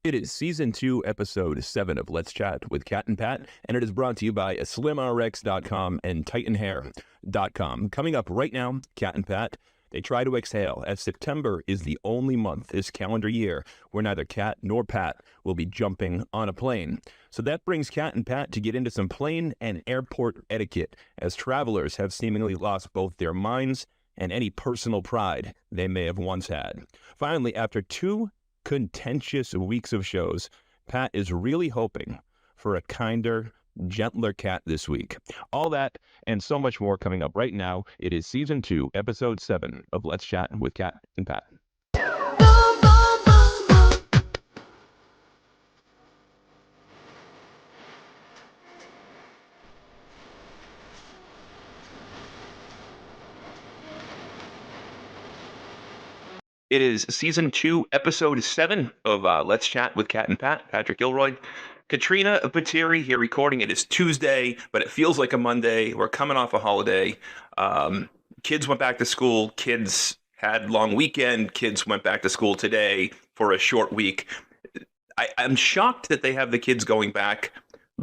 It is Season 2, Episode 7 of Let's Chat with Cat and Pat, and it is brought to you by SlimRx.com and TitanHair.com. Coming up right now, Cat and Pat, they try to exhale, as September is the only month this calendar year where neither Cat nor Pat will be jumping on a plane. So that brings Cat and Pat to get into some plane and airport etiquette, as travelers have seemingly lost both their minds and any personal pride they may have once had. Finally, after two contentious weeks of shows, Pat is really hoping for a kinder, gentler Cat this week. All that and so much more coming up right now. It is Season 2, Episode 7 of Let's Chat with Cat and Pat. It is Season 2, Episode 7 of Let's Chat with Cat and Pat. Patrick Gilroy. Katrina Patiri here recording. It is Tuesday, but it feels like a Monday. We're coming off a holiday. Kids went back to school. Kids had long weekend. Kids went back to school today for a short week. I'm shocked that they have the kids going back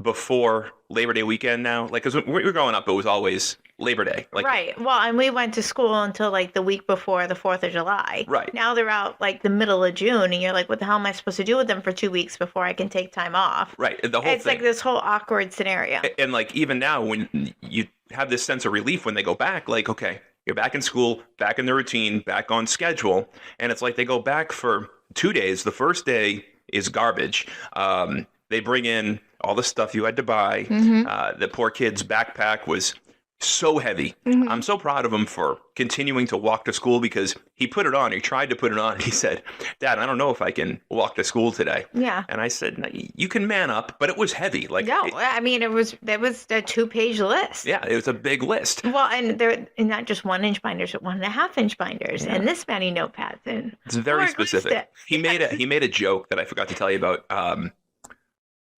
before Labor Day weekend now. Like, because when we were growing up, it was always Labor Day. Like, right. Well, and we went to school until like the week before the 4th of July. Right. Now they're out like the middle of June, and you're like, what the hell am I supposed to do with them for 2 weeks before I can take time off? Right. The whole it's thing. like this whole awkward scenario. And like, even now, when you have this sense of relief when they go back, like, okay, you're back in school, back in the routine, back on schedule. And it's like they go back for 2 days. The first day is garbage. They bring in all the stuff you had to buy. The poor kid's backpack was so heavy. I'm so proud of him for continuing to walk to school, because he put it on. He tried to put it on. He said, "Dad, I don't know if I can walk to school today." Yeah. And I said, "No, you can man up," but it was heavy. Like, no, I mean, there was a 2-page list. Yeah, it was a big list. Well, and they're not just 1-inch binders, but 1.5-inch binders, and this many notepads. And it's very specific. He made a joke that I forgot to tell you about.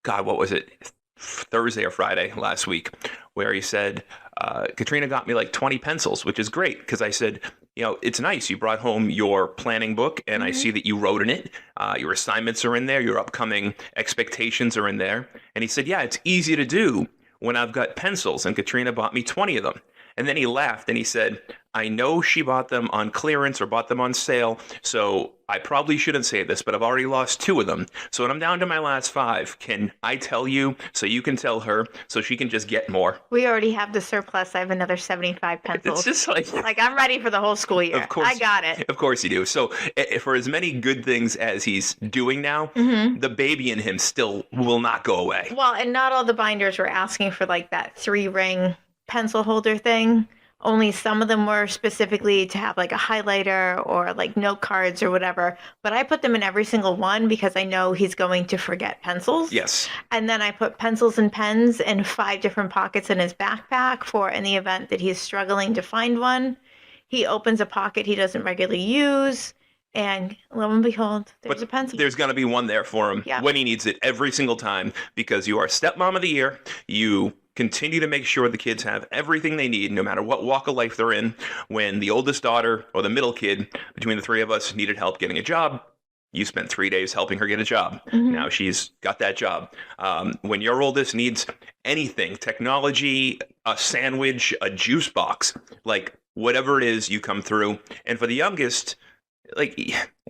God, what was it? Thursday or Friday last week, where he said, Katrina got me like 20 pencils, which is great, because I said, it's nice. You brought home your planning book, and I see that you wrote in it. Your assignments are in there. Your upcoming expectations are in there. And he said, yeah, it's easy to do when I've got pencils, and Katrina bought me 20 of them. And then he laughed and he said, I know she bought them on clearance or bought them on sale, so I probably shouldn't say this, but I've already lost 2 of them. So when I'm down to my last 5, can I tell you so you can tell her so she can just get more? We already have the surplus. I have another 75 pencils. It's just like I'm ready for the whole school year. Of course, I got it. Of course you do. So for as many good things as he's doing now, the baby in him still will not go away. Well, and not all the binders were asking for like that 3-ring pencil holder thing. Only some of them were specifically to have like a highlighter or like note cards or whatever. But I put them in every single one because I know he's going to forget pencils. Yes. And then I put pencils and pens in 5 different pockets in his backpack for in the event that he's struggling to find one. He opens a pocket he doesn't regularly use, and lo and behold, there's a pencil. There's going to be one there for him when he needs it every single time, because you are stepmom of the year. You continue to make sure the kids have everything they need, no matter what walk of life they're in. When the oldest daughter or the middle kid, between the 3 of us, needed help getting a job, you spent 3 days helping her get a job. Now she's got that job. When your oldest needs anything, technology, a sandwich, a juice box, like whatever it is, you come through. And for the youngest, like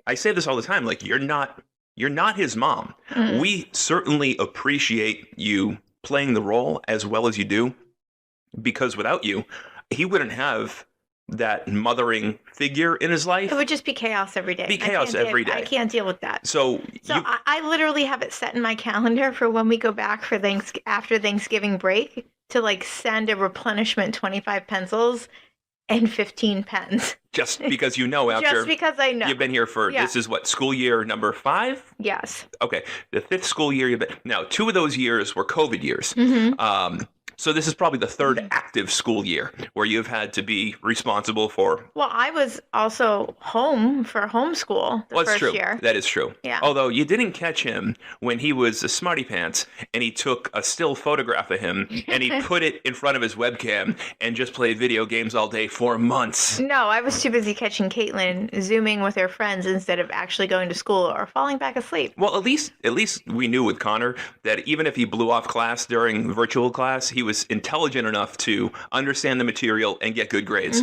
I say this all the time, like you're not his mom. We certainly appreciate you playing the role as well as you do, because without you, he wouldn't have that mothering figure in his life. It would just be chaos every day. I can't deal with that. So I literally have it set in my calendar for when we go back for after Thanksgiving break to like send a replenishment 25 pencils and 15 pens. Just because after... Just because I know. You've been here for, this is what, school year number 5? Yes. Okay, the 5th school year you've been... Now, 2 of those years were COVID years. So this is probably the third active school year where you've had to be responsible for. Well, I was also home for homeschool the Well, that's first true. year. That is true. Yeah. Although you didn't catch him when he was a smarty pants and he took a still photograph of him and he put it in front of his webcam and just played video games all day for months. No, I was too busy catching Caitlin Zooming with her friends instead of actually going to school or falling back asleep. Well, at least we knew with Connor that even if he blew off class during virtual class, he was intelligent enough to understand the material and get good grades.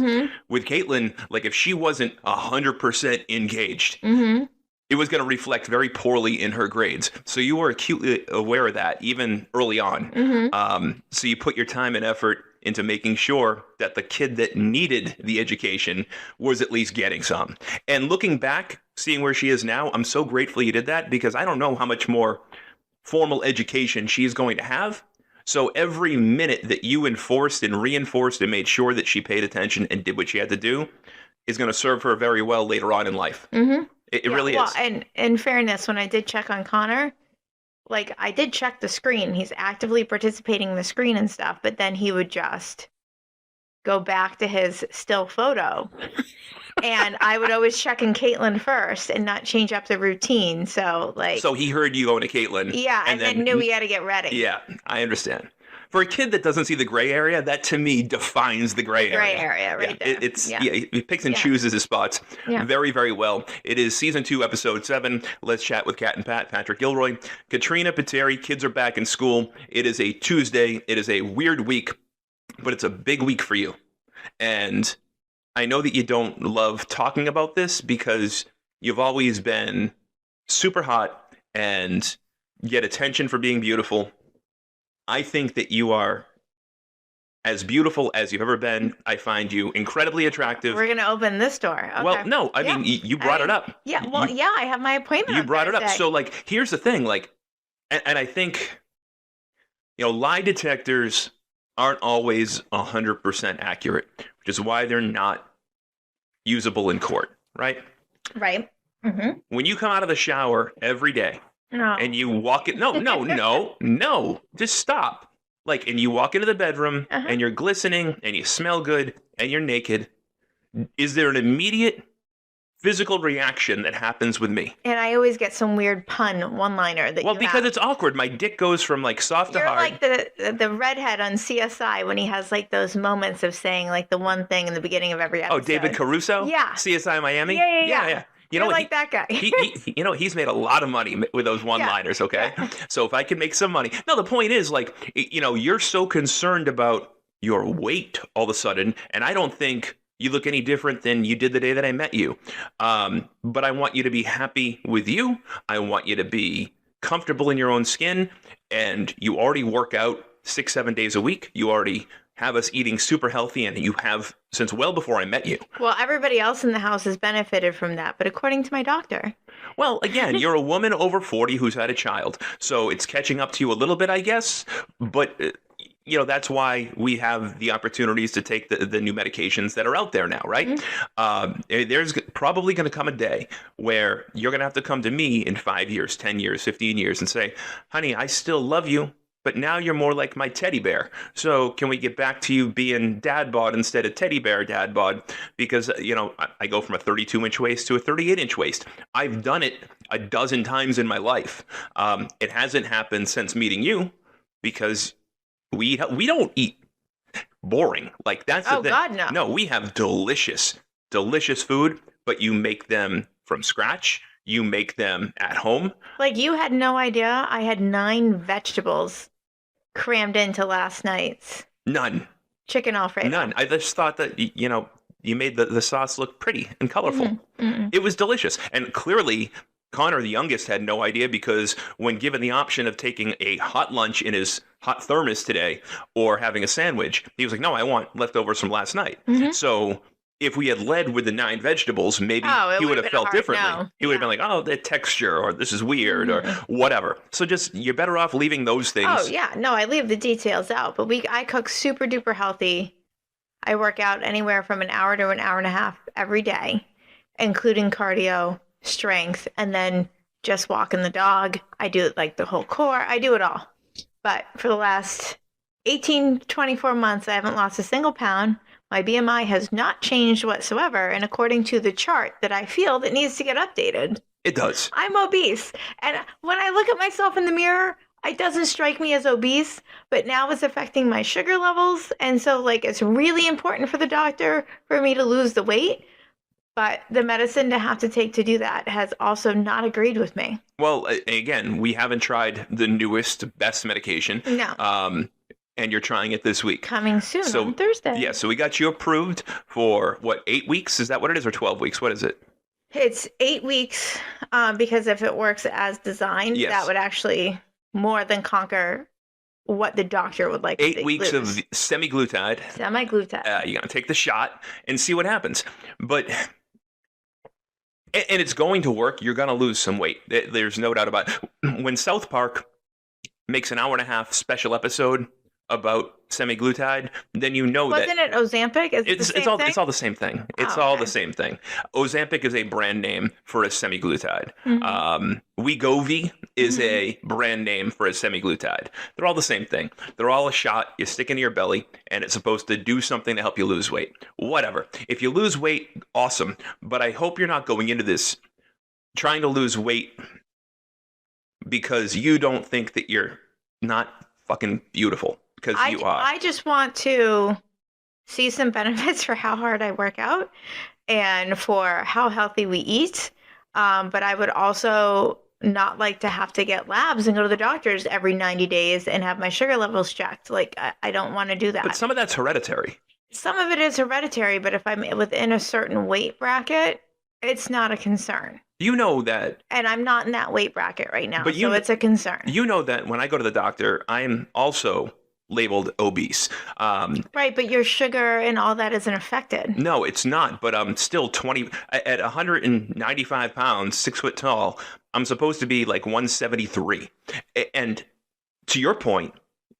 With Caitlin, like if she wasn't 100% engaged, it was going to reflect very poorly in her grades. So you were acutely aware of that even early on. So you put your time and effort into making sure that the kid that needed the education was at least getting some. And looking back, seeing where she is now, I'm so grateful you did that because I don't know how much more formal education she's going to have. So every minute that you enforced and reinforced and made sure that she paid attention and did what she had to do is going to serve her very well later on in life. It really is. And in fairness, when I did check on Connor, like I did check the screen. He's actively participating in the screen and stuff, but then he would just go back to his still photo. And I would always check in Caitlin first and not change up the routine. So he heard you going to Caitlin. Yeah, and then knew he had to get ready. Yeah, I understand. For a kid that doesn't see the gray area, that to me defines the gray area. Gray area, right there. He picks and chooses his spots very, very well. It is season 2, episode 7. Let's chat with Kat and Pat, Patrick Gilroy, Katrina Pateri. Kids are back in school. It is a Tuesday. It is a weird week, but it's a big week for you. And I know that you don't love talking about this because you've always been super hot and get attention for being beautiful. I think that you are as beautiful as you've ever been. I find you incredibly attractive. We're going to open this door. Okay. Well, no, I mean, you brought it up. Yeah, well, I have my appointment. You brought it up. So, like, here's the thing. Like, and I think, lie detectors aren't always 100% accurate, which is why they're not usable in court, right? Right. When you come out of the shower every day, and you walk in, no, just stop. Like, and you walk into the bedroom and you're glistening and you smell good and you're naked. Is there an immediate physical reaction that happens with me? And I always get some weird pun one-liner that because it's awkward. My dick goes from like soft to hard. You're like the redhead on CSI when he has like those moments of saying like the one thing in the beginning of every episode. Oh, David Caruso? Yeah. CSI Miami? Yeah. You're like that guy. He's made a lot of money with those one-liners, okay? Yeah. So if I can make some money. No, the point is, like, you're so concerned about your weight all of a sudden, and I don't think you look any different than you did the day that I met you. But I want you to be happy with you. I want you to be comfortable in your own skin, and you already work out 6-7 days a week. You already have us eating super healthy, and you have since well before I met you. Well, everybody else in the house has benefited from that, but according to my doctor. Well, again, you're a woman over 40 who's had a child, so it's catching up to you a little bit, I guess. But that's why we have the opportunities to take the new medications that are out there now, right? There's probably going to come a day where you're going to have to come to me in 5 years, 10 years, 15 years and say, honey, I still love you, but now you're more like my teddy bear. So can we get back to you being dad bod instead of teddy bear dad bod? Because, I go from a 32-inch waist to a 38-inch waist. I've done it a dozen times in my life. It hasn't happened since meeting you because we don't eat boring. Like, that's the thing. God, no. No, we have delicious food, but you make them from scratch. You make them at home. Like, you had no idea I had 9 vegetables crammed into last night's. None. Chicken Alfredo. None. I just thought that, you made the sauce look pretty and colorful. It was delicious. And clearly, Connor, the youngest, had no idea because when given the option of taking a hot lunch in his hot thermos today or having a sandwich, he was like, no, I want leftovers from last night. So if we had led with the 9 vegetables, maybe he would have felt differently. No. He would have been like, oh, the texture, or this is weird, or whatever. So just, you're better off leaving those things. Oh, yeah. No, I leave the details out. But I cook super duper healthy. I work out anywhere from an hour to an hour and a half every day, including cardio, strength, and then just walking the dog. I do like the whole core. I do it all. But for the last 18, 24 months, I haven't lost a single pound. My BMI has not changed whatsoever. And according to the chart that I feel that needs to get updated, It does. I'm obese. And when I look at myself in the mirror, it doesn't strike me as obese, but now it's affecting my sugar levels. And so, like, it's really important for the doctor for me to lose the weight. But the medicine to have to take to do that has also not agreed with me. Well, again, we haven't tried the newest, best medication. No. And you're trying it this week. Coming soon on Thursday. Yeah, so we got you approved for, what, 8 weeks? Is that what it is, or 12 weeks? What is it? It's 8 weeks because if it works as designed, that would actually more than conquer what the doctor would like. 8 weeks of semaglutide. Semaglutide. You're going to take the shot and see what happens. But, and it's going to work. You're going to lose some weight. There's no doubt about it. When South Park makes an hour-and-a-half special episode about semaglutide, then you know Wasn't it Ozempic? It's all the same thing. It's all the same thing. Ozempic is a brand name for a semaglutide. Wegovy is a brand name for a semaglutide. They're all the same thing. They're all a shot you stick into your belly, and it's supposed to do something to help you lose weight. Whatever. If you lose weight, awesome. But I hope you're not going into this trying to lose weight because you don't think that you're not fucking beautiful. Because you are. I just want to see some benefits for how hard I work out and for how healthy we eat. But I would also not like to have to get labs and go to the doctors every 90 days and have my sugar levels checked. Like, I don't want to do that. But some of that's hereditary. Some of it is hereditary, but if I'm within a certain weight bracket, it's not a concern. You know that. And I'm not in that weight bracket right now, so it's a concern. You know that when I go to the doctor, I am also labeled obese. Right, but your sugar and all that isn't affected. No, it's not, but I'm still 20, at 195 pounds, 6 foot tall, I'm supposed to be like 173. And to your point,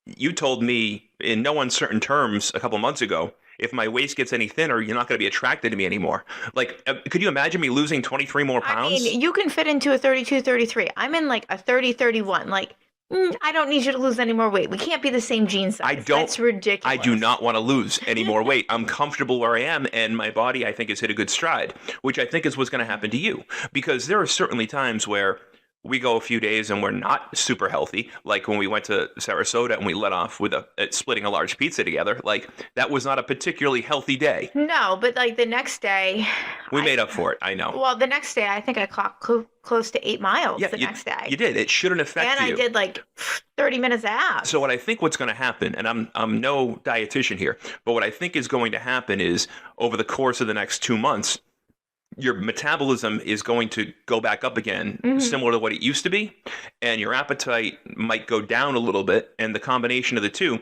you told me in no uncertain terms a couple months ago, if my waist gets any thinner, you're not going to be attracted to me anymore. Like, could you imagine me losing 23 more pounds? I mean, you can fit into a 32, 33. I'm in like a 30, 31. Like, I don't need you to lose any more weight. We can't be the same gene size. That's ridiculous. I do not want to lose any more weight. I'm comfortable where I am, and my body, I think, has hit a good stride, which I think is what's going to happen to you. Because there are certainly times where we go a few days and we're not super healthy, like when we went to Sarasota and we let off with splitting a large pizza together. Like, that was not a particularly healthy day. No, but like the next day... We made up for it, I know. Well, the next day, I think I clocked close to 8 miles next day. You did. It shouldn't affect you. And I did like 30 minutes of abs. So what I think what's going to happen, and I'm no dietitian here, but what I think is going to happen is over the course of the next 2 months, your metabolism is going to go back up again, similar to what it used to be, and your appetite might go down a little bit, and the combination of the two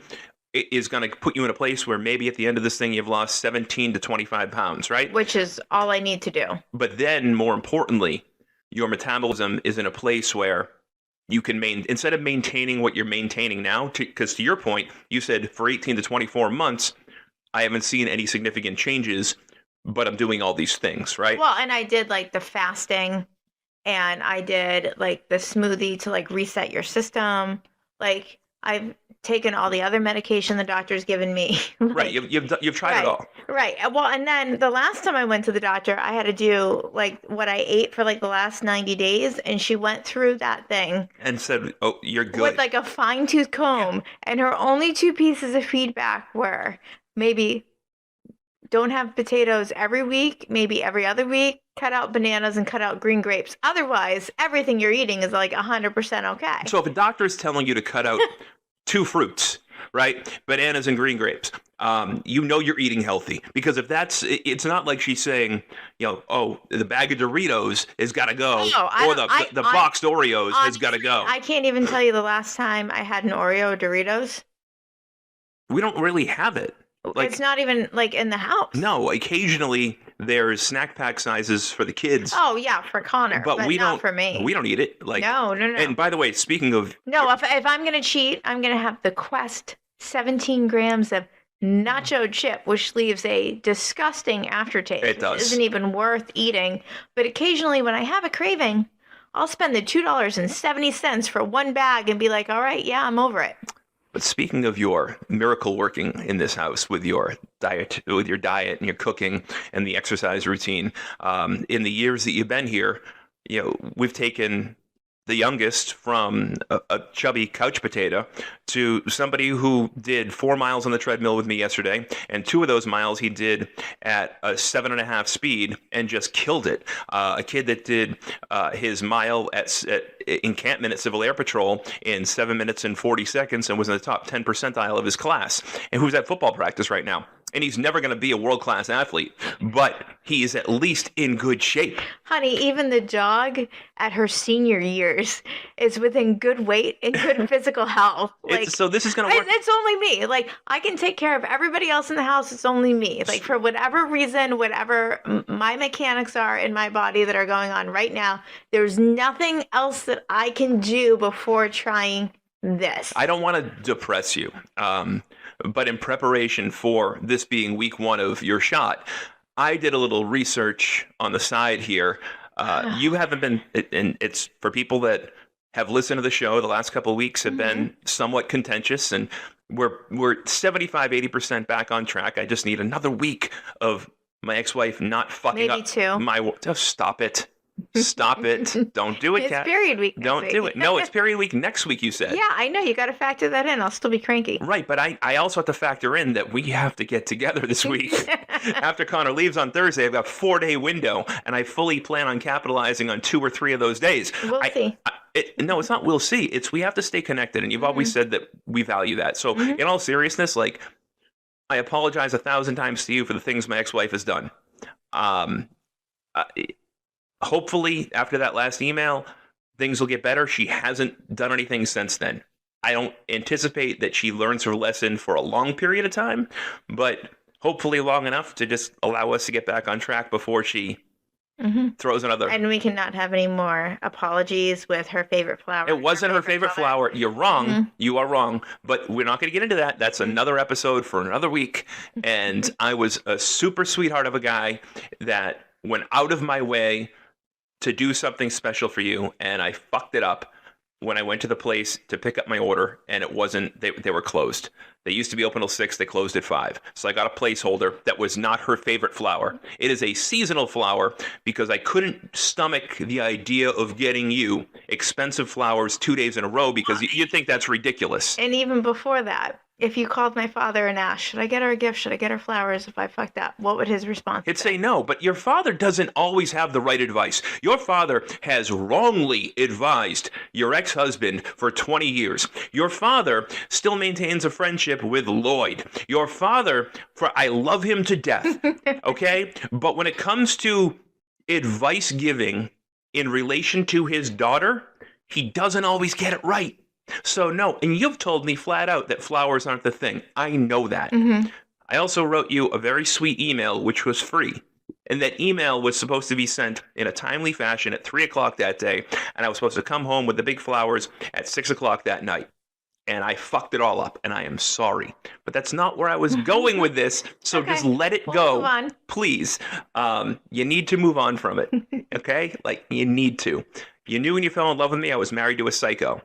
is going to put you in a place where maybe at the end of this thing you've lost 17 to 25 pounds, right? Which is all I need to do. But then, more importantly, your metabolism is in a place where you can instead of maintaining what you're maintaining now, because to your point, you said for 18 to 24 months, I haven't seen any significant changes, but I'm doing all these things, right? Well, and I did like the fasting, and I did like the smoothie to like reset your system. Like, I've taken all the other medication the doctor's given me. Right, you've tried it all. Right. Well, and then the last time I went to the doctor, I had to do like what I ate for like the last 90 days, and she went through that thing and said, "Oh, you're good," with like a fine-tooth comb, and her only 2 pieces of feedback were maybe don't have potatoes every week, maybe every other week, cut out bananas and cut out green grapes. Otherwise, everything you're eating is like 100% okay. So if a doctor is telling you to cut out 2 fruits, right, bananas and green grapes, you know you're eating healthy. Because if it's not like she's saying, oh, the bag of Doritos has got to go, or the boxed Oreos has got to go. I can't even tell you the last time I had an Oreo Doritos. We don't really have it. Like, it's not even like in the house. No, occasionally there's snack pack sizes for the kids. Oh yeah, for Connor, but we not don't, for me. We don't eat it. Like, no. And by the way, speaking of, no, if I'm gonna cheat, I'm gonna have the Quest 17 grams of nacho chip, which leaves a disgusting aftertaste. It does. It isn't even worth eating. But occasionally, when I have a craving, I'll spend the $2.70 for one bag and be like, all right, yeah, I'm over it. But speaking of your miracle working in this house with your diet and your cooking and the exercise routine, in the years that you've been here, we've taken the youngest from a chubby couch potato to somebody who did 4 miles on the treadmill with me yesterday, and 2 of those miles he did at a 7.5 speed and just killed it. A kid that did his mile at encampment at Civil Air Patrol in 7 minutes and 40 seconds and was in the top 10 percentile of his class, and who's at football practice right now. And he's never going to be a world-class athlete, but he is at least in good shape. Honey, even the dog at her senior years is within good weight and good physical health. So this is going to work. It's only me. Like, I can take care of everybody else in the house. It's only me. Like, for whatever reason, whatever my mechanics are in my body that are going on right now, there's nothing else that I can do before trying this. I don't want to depress you. But in preparation for this being week 1 of your shot, I did a little research on the side here. You haven't been, and it's for people that have listened to the show, the last couple of weeks have been somewhat contentious, and we're 75, 80% back on track. I just need another week of my ex-wife not fucking up. Maybe 2. Stop it. Stop it. Don't do it, Kat. It's period week. Don't do it. No, it's period week next week, you said. Yeah, I know. You got to factor that in. I'll still be cranky. Right, but I also have to factor in that we have to get together this week. After Connor leaves on Thursday, I've got a 4-day window, and I fully plan on capitalizing on 2 or 3 of those days. We'll see. No, it's not we'll see. It's we have to stay connected, and you've always said that we value that. So in all seriousness, like, I apologize 1,000 times to you for the things my ex-wife has done. Hopefully, after that last email, things will get better. She hasn't done anything since then. I don't anticipate that she learns her lesson for a long period of time, but hopefully long enough to just allow us to get back on track before she throws another. And we cannot have any more apologies with her favorite flower. It wasn't her favorite flower. You're wrong. You are wrong. But we're not going to get into that. That's another episode for another week. And I was a super sweetheart of a guy that went out of my way to do something special for you, and I fucked it up when I went to the place to pick up my order, and it wasn't, they were closed. They used to be open till 6, they closed at 5. So I got a placeholder that was not her favorite flower. It is a seasonal flower because I couldn't stomach the idea of getting you expensive flowers 2 days in a row because you'd think that's ridiculous. And even before that, if you called my father and asked, should I get her a gift? Should I get her flowers if I fucked up? What would his response be? He'd say no, but your father doesn't always have the right advice. Your father has wrongly advised your ex-husband for 20 years. Your father still maintains a friendship with Lloyd. Your father, I love him to death, okay? But when it comes to advice giving in relation to his daughter, he doesn't always get it right. So no, and you've told me flat out that flowers aren't the thing. I know that. I also wrote you a very sweet email, which was free. And that email was supposed to be sent in a timely fashion at 3 o'clock that day. And I was supposed to come home with the big flowers at 6 o'clock that night. And I fucked it all up, and I am sorry. But that's not where I was going with this, so just let it go. Move on. Please. You need to move on from it, okay? Like, you need to. You knew when you fell in love with me, I was married to a psycho.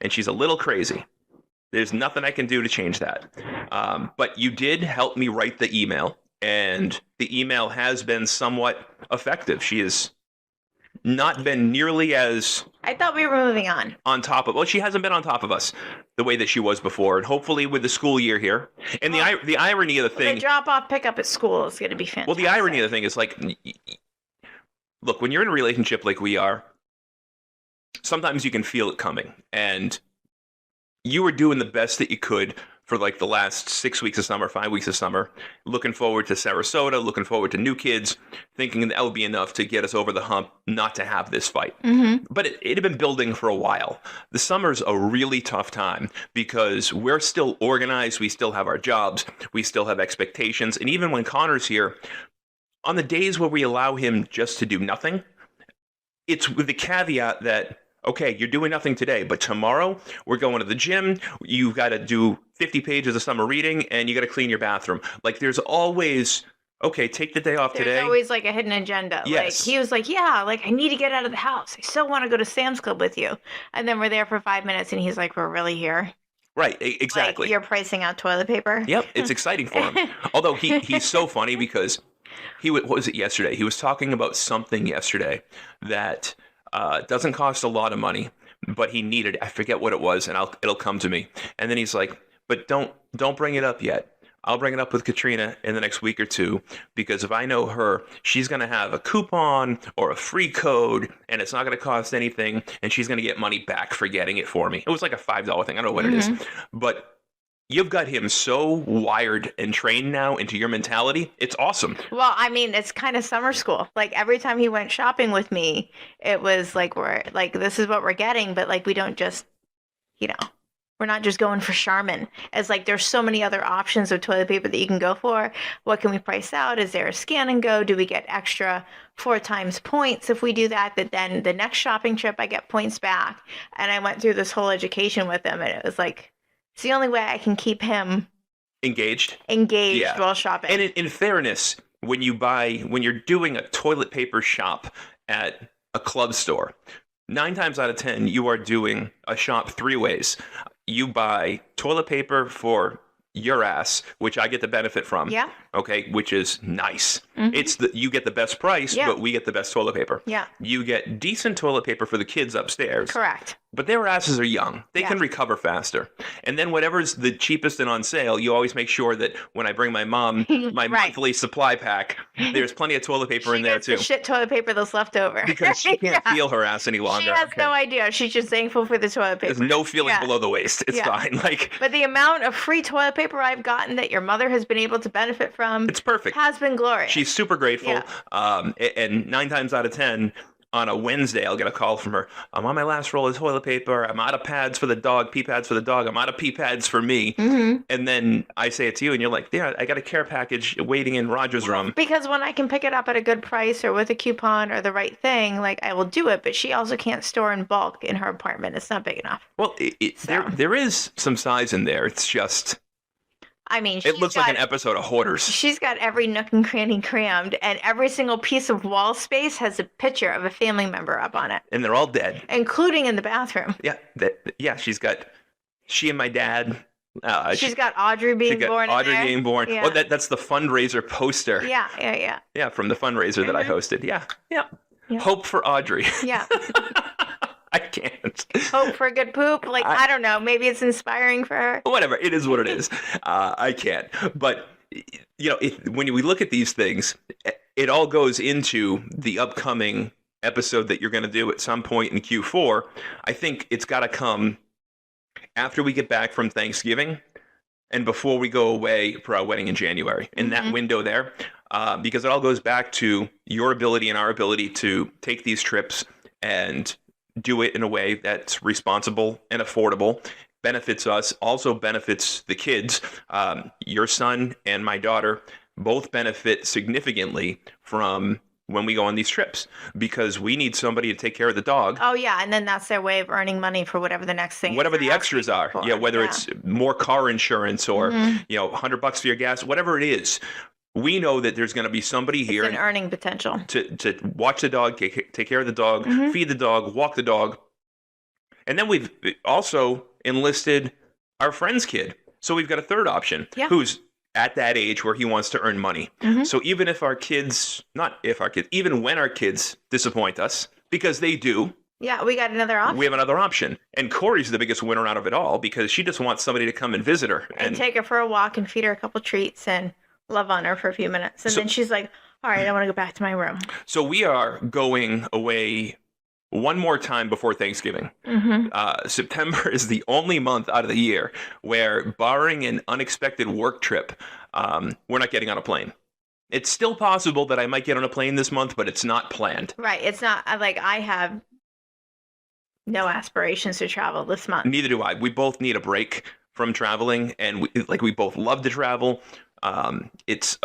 And she's a little crazy. There's nothing I can do to change that. But you did help me write the email, and the email has been somewhat effective. She has not been nearly as... I thought we were moving on. On top of... Well, she hasn't been on top of us the way that she was before. And hopefully with the school year here. And the irony of the thing... The drop-off pickup at school is going to be fantastic. Well, the irony of the thing is, like... Look, when you're in a relationship like we are, sometimes you can feel it coming, and you were doing the best that you could for like the last 6 weeks of summer, 5 weeks of summer, looking forward to Sarasota, looking forward to new kids, thinking that would be enough to get us over the hump not to have this fight. But it had been building for a while. The summer's a really tough time because we're still organized, we still have our jobs, we still have expectations, and even when Connor's here, on the days where we allow him just to do nothing, it's with the caveat that, okay, you're doing nothing today, but tomorrow we're going to the gym. You've got to do 50 pages of summer reading, and you got to clean your bathroom. Like, there's always, okay, take the day off today. There's always like a hidden agenda. Yes. Like, he was like, yeah, like, I need to get out of the house. I still want to go to Sam's Club with you. And then we're there for 5 minutes, and he's like, we're really here. Right, exactly. Like you're pricing out toilet paper. Yep, it's exciting for him. Although he's so funny because what was it yesterday? He was talking about something yesterday that doesn't cost a lot of money, but he needed. I forget what it was, and it'll come to me. And then he's like, "But don't bring it up yet. I'll bring it up with Katrina in the next week or two, because if I know her, she's going to have a coupon or a free code, and it's not going to cost anything, and she's going to get money back for getting it for me." It was like a $5 thing. I don't know what it is, but you've got him so wired and trained now into your mentality. It's awesome. Well, I mean, it's kind of summer school. Like every time he went shopping with me, it was like, this is what we're getting, but like we don't just, we're not just going for Charmin. It's like there's so many other options of toilet paper that you can go for. What can we price out? Is there a scan and go? Do we get extra 4 times points if we do that? That then the next shopping trip I get points back. And I went through this whole education with him, and it was like, it's the only way I can keep him engaged while shopping. And in fairness, when you're doing a toilet paper shop at a club store, 9 times out of 10, you are doing a shop 3 ways. You buy toilet paper for your ass, which I get the benefit from. Yeah. Okay, which is nice. You get the best price, but we get the best toilet paper. Yeah. You get decent toilet paper for the kids upstairs. Correct. But their asses are young. They can recover faster. And then whatever's the cheapest and on sale, you always make sure that when I bring my mom my monthly supply pack, there's plenty of toilet paper in there too. The shit toilet paper that's left over. Because she can't feel her ass any longer. She has no idea. She's just thankful for the toilet paper. There's no feeling below the waist. It's fine. But the amount of free toilet paper I've gotten that your mother has been able to benefit from, it's perfect. Has been glorious. She's super grateful. And 9 times out of 10, on a Wednesday, I'll get a call from her. I'm on my last roll of toilet paper. I'm out of pads for the dog, pee pads for the dog. I'm out of pee pads for me. And then I say it to you, and you're like, yeah, I got a care package waiting in Roger's room. Because when I can pick it up at a good price or with a coupon or the right thing, like I will do it. But she also can't store in bulk in her apartment. It's not big enough. Well, there is some size in there. It's just... I mean, it looks like an episode of Hoarders. She's got every nook and cranny crammed, and every single piece of wall space has a picture of a family member up on it. And they're all dead. Including in the bathroom. Yeah, she's got she and my dad. She's got Audrey being born. Audrey being born. Yeah. Oh, that's the fundraiser poster. Yeah. Yeah, from the fundraiser that I hosted. Yeah. Hope for Audrey. Yeah. I can't. Hope for a good poop? Like, I don't know. Maybe it's inspiring for her. Whatever. It is what it is. I can't. But, when we look at these things, it all goes into the upcoming episode that you're going to do at some point in Q4. I think it's got to come after we get back from Thanksgiving and before we go away for our wedding in January. In that window there. Because it all goes back to your ability and our ability to take these trips and do it in a way that's responsible and affordable, benefits us, also benefits the kids. Your son and my daughter both benefit significantly from when we go on these trips, because we need somebody to take care of the dog. Oh, yeah. And then that's their way of earning money for whatever the next thing whatever the extras are. Yeah, whether it's more car insurance or, $100 for your gas, whatever it is. We know that there's going to be somebody here. It's an earning potential. To watch the dog, take care of the dog, feed the dog, walk the dog. And then we've also enlisted our friend's kid. So we've got a third option who's at that age where he wants to earn money. So even if our kids, even when our kids disappoint us, because they do. Yeah, we got another option. We have another option. And Corey's the biggest winner out of it all, because she just wants somebody to come and visit her. And take her for a walk and feed her a couple treats and love on her for a few minutes. And then she's like, all right, I want to go back to my room. So we are going away one more time before Thanksgiving. September is the only month out of the year where, barring an unexpected work trip, we're not getting on a plane. It's still possible that I might get on a plane this month, but it's not planned. Right. It's not like I have no aspirations to travel this month. Neither do I. We both need a break from traveling, and we both love to travel. It's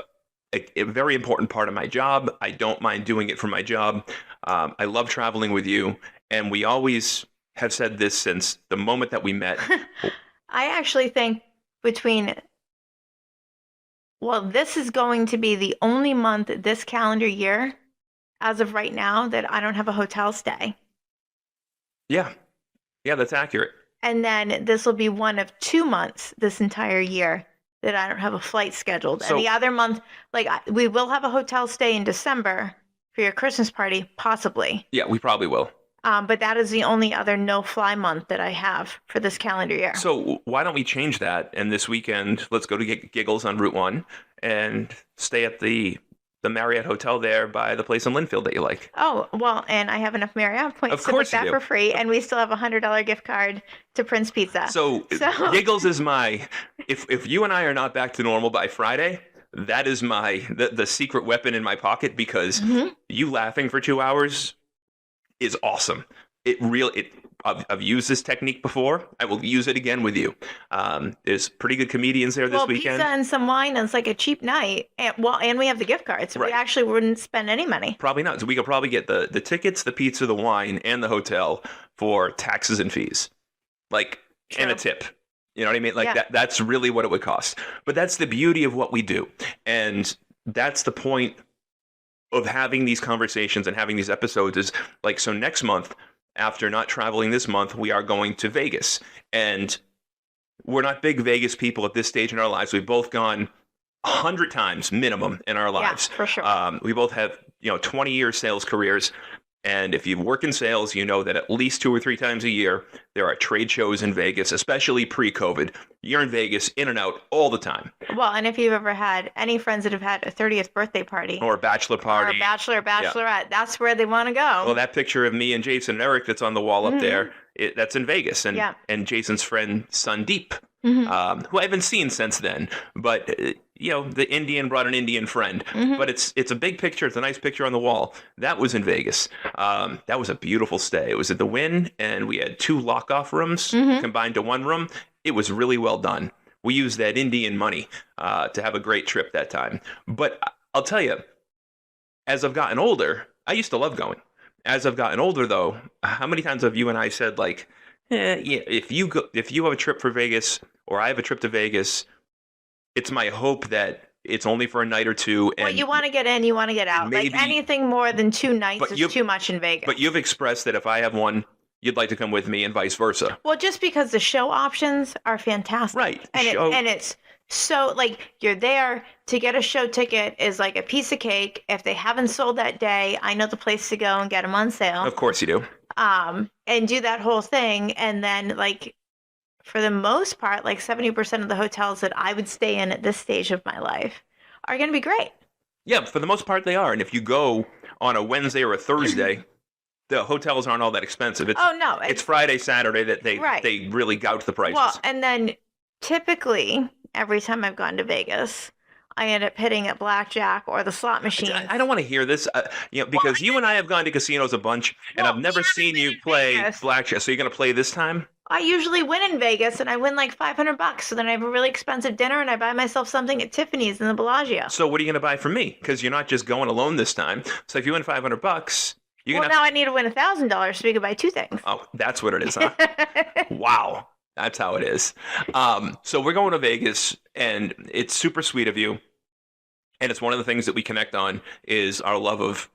a very important part of my job. I don't mind doing it for my job. I love traveling with you, and we always have said this since the moment that we met. I actually think this is going to be the only month this calendar year, as of right now, that I don't have a hotel stay. Yeah, that's accurate. And then this will be one of 2 months this entire year that I don't have a flight scheduled. So- and the other month, we will have a hotel stay in December for your Christmas party, possibly. Yeah, we probably will. But that is the only other no-fly month that I have for this calendar year. So why don't we change that? And this weekend, let's go to Giggles on Route 1 and stay at the Marriott Hotel there by the place in Linfield that you like. Oh, well, and I have enough Marriott points Of to course book that you for do. free, and we still have a $100 gift card to Prince Pizza. So Giggles is if you and I are not back to normal by Friday, that is the secret weapon in my pocket, because you laughing for 2 hours is awesome. I've used this technique before. I will use it again with you. There's pretty good comedians there this weekend. Pizza and some wine, and it's like a cheap night. And we have the gift card, so we actually wouldn't spend any money. Probably not. So we could probably get the tickets, the pizza, the wine, and the hotel for taxes and fees. And a tip. You know what I mean? That's really what it would cost. But that's the beauty of what we do. And that's the point of having these conversations and having these episodes is so next month, after not traveling this month, we are going to Vegas. And we're not big Vegas people at this stage in our lives. We've both gone 100 times minimum in our lives. Yeah, for sure. We both have 20-year sales careers. And if you work in sales, you know that at least 2 or 3 times a year, there are trade shows in Vegas, especially pre-COVID. You're in Vegas, in and out, all the time. Well, and if you've ever had any friends that have had a 30th birthday party. Or a bachelor party. Or a bachelorette, that's where they want to go. Well, that picture of me and Jason and Eric that's on the wall up there, that's in Vegas. And Jason's friend, Sandeep, who I haven't seen since then. But, the Indian brought an Indian friend. But it's a big picture. It's a nice picture on the wall. That was in Vegas. That was a beautiful stay. It was at the Wynn, and we had 2 lock-off rooms combined to 1 room. It was really well done. We used that Indian money to have a great trip that time. But I'll tell you, as I've gotten older, I used to love going. As I've gotten older, though, how many times have you and I said, if you have a trip for Vegas or I have a trip to Vegas, it's my hope that it's only for a night or 2. And you want to get in, you want to get out. Maybe, anything more than 2 nights is too much in Vegas. But you've expressed that if I have one, you'd like to come with me and vice versa. Well, just because the show options are fantastic. Right. And it's so, you're there to get a show ticket is like a piece of cake. If they haven't sold that day, I know the place to go and get them on sale. Of course you do. And do that whole thing. And then, for the most part, 70% of the hotels that I would stay in at this stage of my life are going to be great. Yeah, for the most part they are. And if you go on a Wednesday or a Thursday, the hotels aren't all that expensive. It's Friday, Saturday that they really gout the prices. Well, and then typically every time I've gone to Vegas, I end up hitting at blackjack or the slot machine. I don't want to hear this, because you and I have gone to casinos a bunch, and I've never seen you play blackjack. So you're going to play this time? I usually win in Vegas, and I win $500. So then I have a really expensive dinner, and I buy myself something at Tiffany's in the Bellagio. So what are you going to buy for me? Because you're not just going alone this time. So if you win $500, now I need to win $1,000 so we can buy 2 things. Oh, that's what it is, huh? Wow. That's how it is. So we're going to Vegas, and it's super sweet of you. And it's one of the things that we connect on is our love of,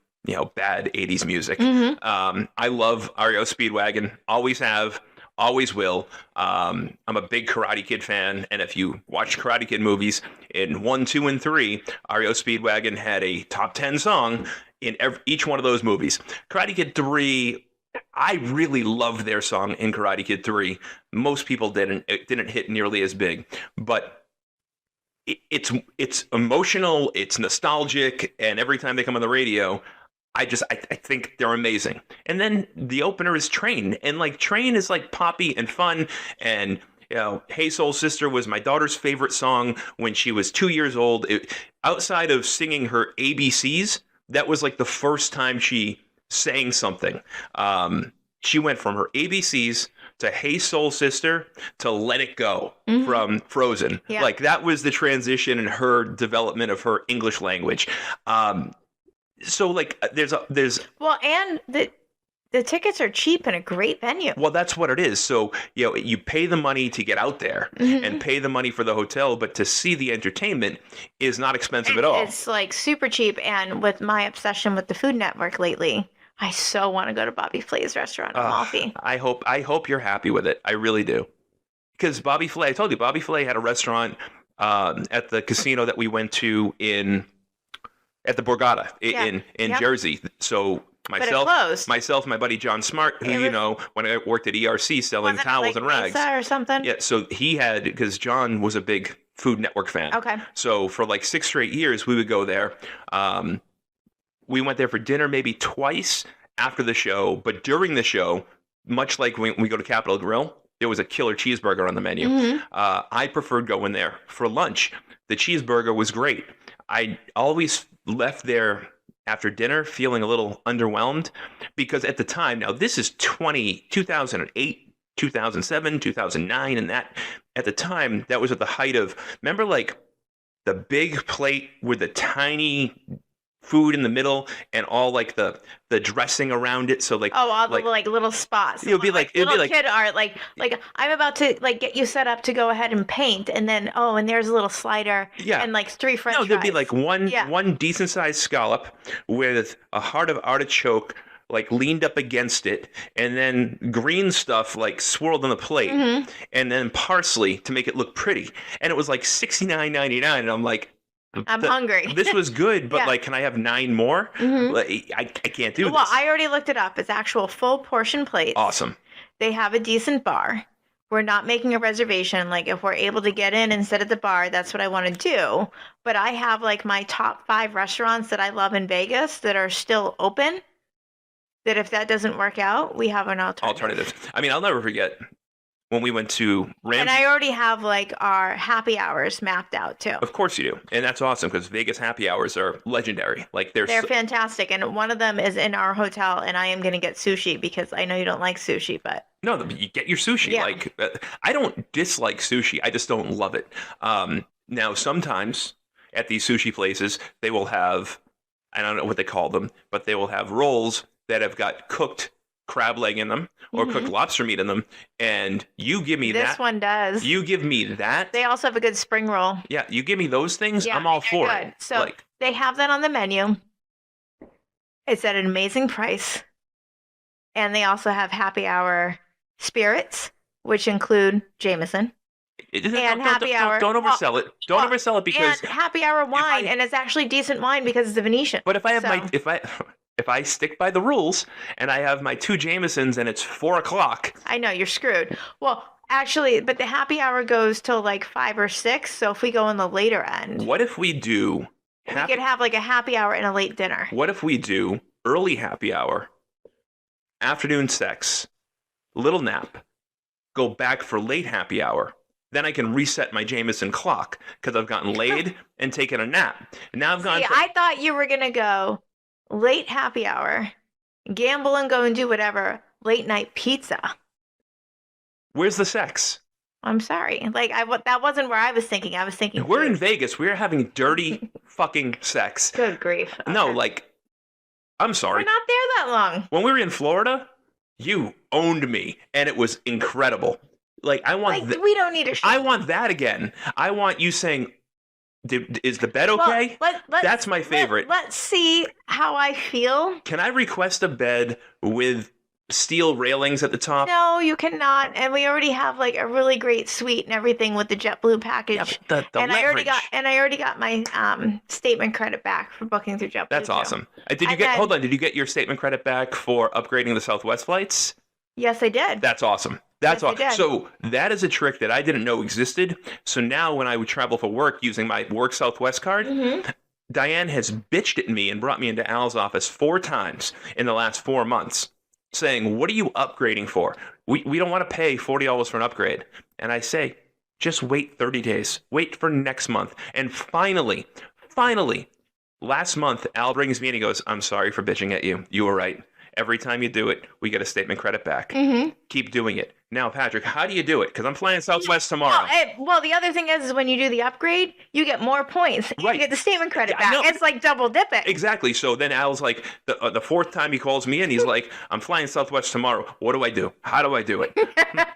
bad 80s music. I love REO Speedwagon. Always have. Always will. I'm a big Karate Kid fan, and if you watch Karate Kid movies, in 1, 2, and 3, REO Speedwagon had a top 10 song in each one of those movies. Karate Kid 3, I really loved their song in Karate Kid 3. Most people didn't. It didn't hit nearly as big, but it's emotional, it's nostalgic, and every time they come on the radio, I think they're amazing. And then the opener is Train, and Train is poppy and fun, and Hey Soul Sister was my daughter's favorite song when she was 2 years old. Outside of singing her ABCs, that was the first time she sang something. She went from her ABCs to Hey Soul Sister to Let It Go from Frozen. Yeah. That was the transition in her development of her English language. So there's well, and the tickets are cheap and a great venue. Well, that's what it is. So you pay the money to get out there and pay the money for the hotel, but to see the entertainment is not expensive at all. It's super cheap. And with my obsession with the Food Network lately, I so want to go to Bobby Flay's restaurant in Amalfi. I hope you're happy with it. I really do. Because Bobby Flay, I told you, Bobby Flay had a restaurant at the casino that we went to at the Borgata in Jersey. So myself, my buddy John Smart, who when I worked at ERC selling towels and rags or something. Yeah, so he had, because John was a big Food Network fan. Okay. So for like 6 straight years, we would go there. We went there for dinner maybe twice after the show, but during the show, much like when we go to Capitol Grill, there was a killer cheeseburger on the menu. Mm-hmm. I preferred going there for lunch. The cheeseburger was great. I always left there after dinner feeling a little underwhelmed because at the time, now this is 2008, 2007, 2009, and that at the time, that was at the height of, remember like the big plate with the tiny food in the middle and all like the dressing around it, so like all the like little spots. It would be like kid art, like I'm about to like get you set up to go ahead and paint, and then and there's a little slider, and like 3 French fries. There'd be like one decent sized scallop with a heart of artichoke like leaned up against it, and then green stuff like swirled on the plate, and then parsley to make it look pretty, and it was like $69.99, and I'm like, I'm hungry. This was good, but like, can I have 9 more? Like, I can't do this. Well, I already looked it up. It's actual full portion plates. Awesome. They have a decent bar. We're not making a reservation. Like, if we're able to get in and sit at the bar, that's what I want to do. But I have like my top 5 restaurants that I love in Vegas that are still open. That if that doesn't work out, we have an alternative. I mean, I'll never forget when we went to Ramsey. And I already have like our happy hours mapped out too. Of course you do. And that's awesome because Vegas happy hours are legendary. Like they're fantastic. And one of them is in our hotel, and I am going to get sushi because I know you don't like sushi, but no, you get your sushi. Yeah. Like I don't dislike sushi. I just don't love it. Now sometimes at these sushi places, they will have, I don't know what they call them, but they will have rolls that have got cooked crab leg in them or cooked lobster meat in them, and you give me that. This one does. You give me that. They also have a good spring roll. Yeah, you give me those things, I'm all for it. So they have that on the menu. It's at an amazing price. And they also have happy hour spirits, which include Jameson. Happy hour. Don't oversell it. Don't oversell it because and happy hour wine, and it's actually decent wine because it's a Venetian. But if I have if I stick by the rules and I have my 2 Jamesons and it's 4 o'clock, I know you're screwed. Well, actually, but the happy hour goes till like 5 or 6. So if we go in the later end, what if we do? We could have like a happy hour and a late dinner. What if we do early happy hour, afternoon sex, little nap, go back for late happy hour? Then I can reset my Jameson clock because I've gotten laid and taken a nap. And now I've gone. I thought you were gonna go late happy hour, gamble and go and do whatever, late night pizza. Where's the sex? I'm sorry. Like that wasn't where I was thinking. I was thinking we're in Vegas. We're having dirty fucking sex. Good grief. Okay. No, like, I'm sorry. We're not there that long. When we were in Florida, you owned me, and it was incredible. Like, I want we don't need a show. I want that again. I want you saying, is the bed okay? That's my favorite. Let's see how I feel. Can I request a bed with steel railings at the top? No, you cannot. And we already have like a really great suite and everything with the JetBlue package. Yeah, the and leverage. I already got my statement credit back for booking through JetBlue. That's awesome. Did you get your statement credit back for upgrading the Southwest flights? Yes, I did. That's awesome. That's awesome. So that is a trick that I didn't know existed. So now when I would travel for work using my work Southwest card, Diane has bitched at me and brought me into Al's office 4 times in the last 4 months saying, what are you upgrading for? We don't want to pay $40 for an upgrade. And I say, just wait 30 days. Wait for next month. And finally, last month, Al brings me and he goes, I'm sorry for bitching at you. You were right. Every time you do it, we get a statement credit back. Keep doing it. Now, Patrick, how do you do it? Because I'm flying Southwest tomorrow. Well, the other thing is when you do the upgrade, you get more points. You get the statement credit back. I know. It's like double dipping. Exactly. So then Al's like, the 4th time he calls me in, he's like, I'm flying Southwest tomorrow. What do I do? How do I do it?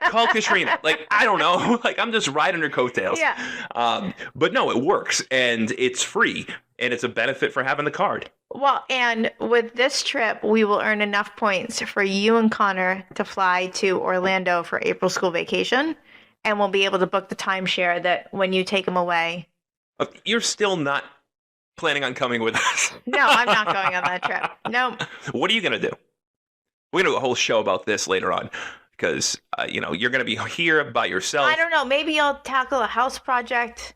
Call Katrina. Like, I don't know. Like, I'm just riding her coattails. Yeah. But no, it works. And it's free. and it's a benefit for having the card. Well, and with this trip, we will earn enough points for you and Connor to fly to Orlando for April school vacation, and we'll be able to book the timeshare that when you take them away. You're still not planning on coming with us. No, I'm not going on that trip. No. What are you going to do? We're going to do a whole show about this later on because, you're going to be here by yourself. I don't know. Maybe I'll tackle a house project.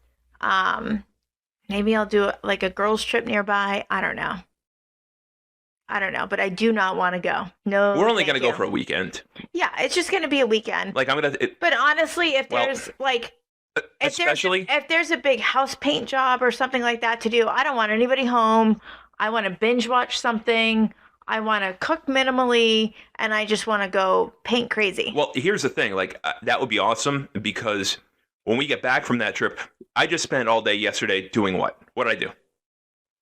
Maybe I'll do like a girls' trip nearby. I don't know. But I do not want to go. No, we're only going to go for a weekend. Yeah, it's just going to be a weekend. Like But honestly, if there's if there's a big house paint job or something like that to do, I don't want anybody home. I want to binge watch something. I want to cook minimally, and I just want to go paint crazy. Well, here's the thing. That would be awesome because when we get back from that trip, I just spent all day yesterday doing what? What did I do?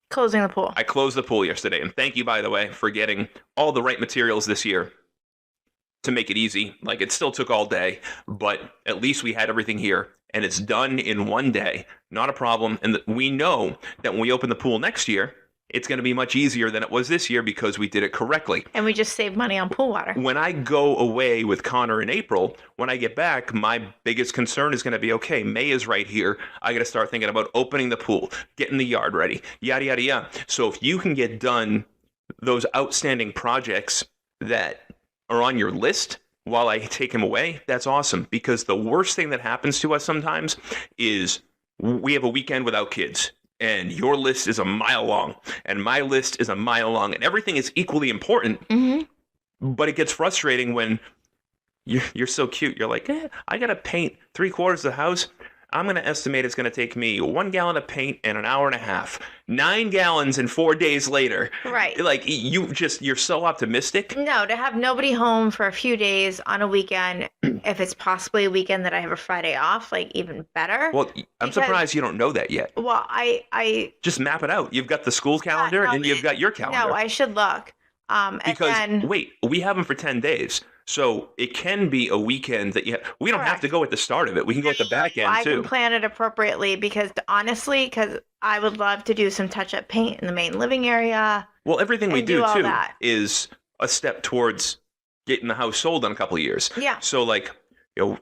Closing the pool. I closed the pool yesterday. And thank you, by the way, for getting all the right materials this year to make it easy. It still took all day, but at least we had everything here. And it's done in one day. Not a problem. And we know that when we open the pool next year, it's going to be much easier than it was this year because we did it correctly. And we just saved money on pool water. When I go away with Connor in April, when I get back, my biggest concern is going to be, okay, May is right here. I got to start thinking about opening the pool, getting the yard ready, yada, yada, yada. So if you can get done those outstanding projects that are on your list while I take him away, that's awesome. Because the worst thing that happens to us sometimes is we have a weekend without kids. And your list is a mile long, and my list is a mile long, and everything is equally important. Mm-hmm. But it gets frustrating when you're so cute. You're like, I got to paint 3/4 of the house. I'm going to estimate it's going to take me 1 gallon of paint and an hour and a half. 9 gallons and 4 days later. Right. You're so optimistic. No, to have nobody home for a few days on a weekend, if it's possibly a weekend that I have a Friday off, even better. Well, I'm surprised you don't know that yet. Well, I just map it out. You've got the school calendar and you've got your calendar. No, I should look. Because, wait, we have them for 10 days. So it can be a weekend that we don't have to go at the start of it. We can go at the back end, too. I can plan it appropriately because, honestly, I would love to do some touch-up paint in the main living area. Well, everything we do, too, is a step towards getting the house sold in a couple of years. Yeah. So,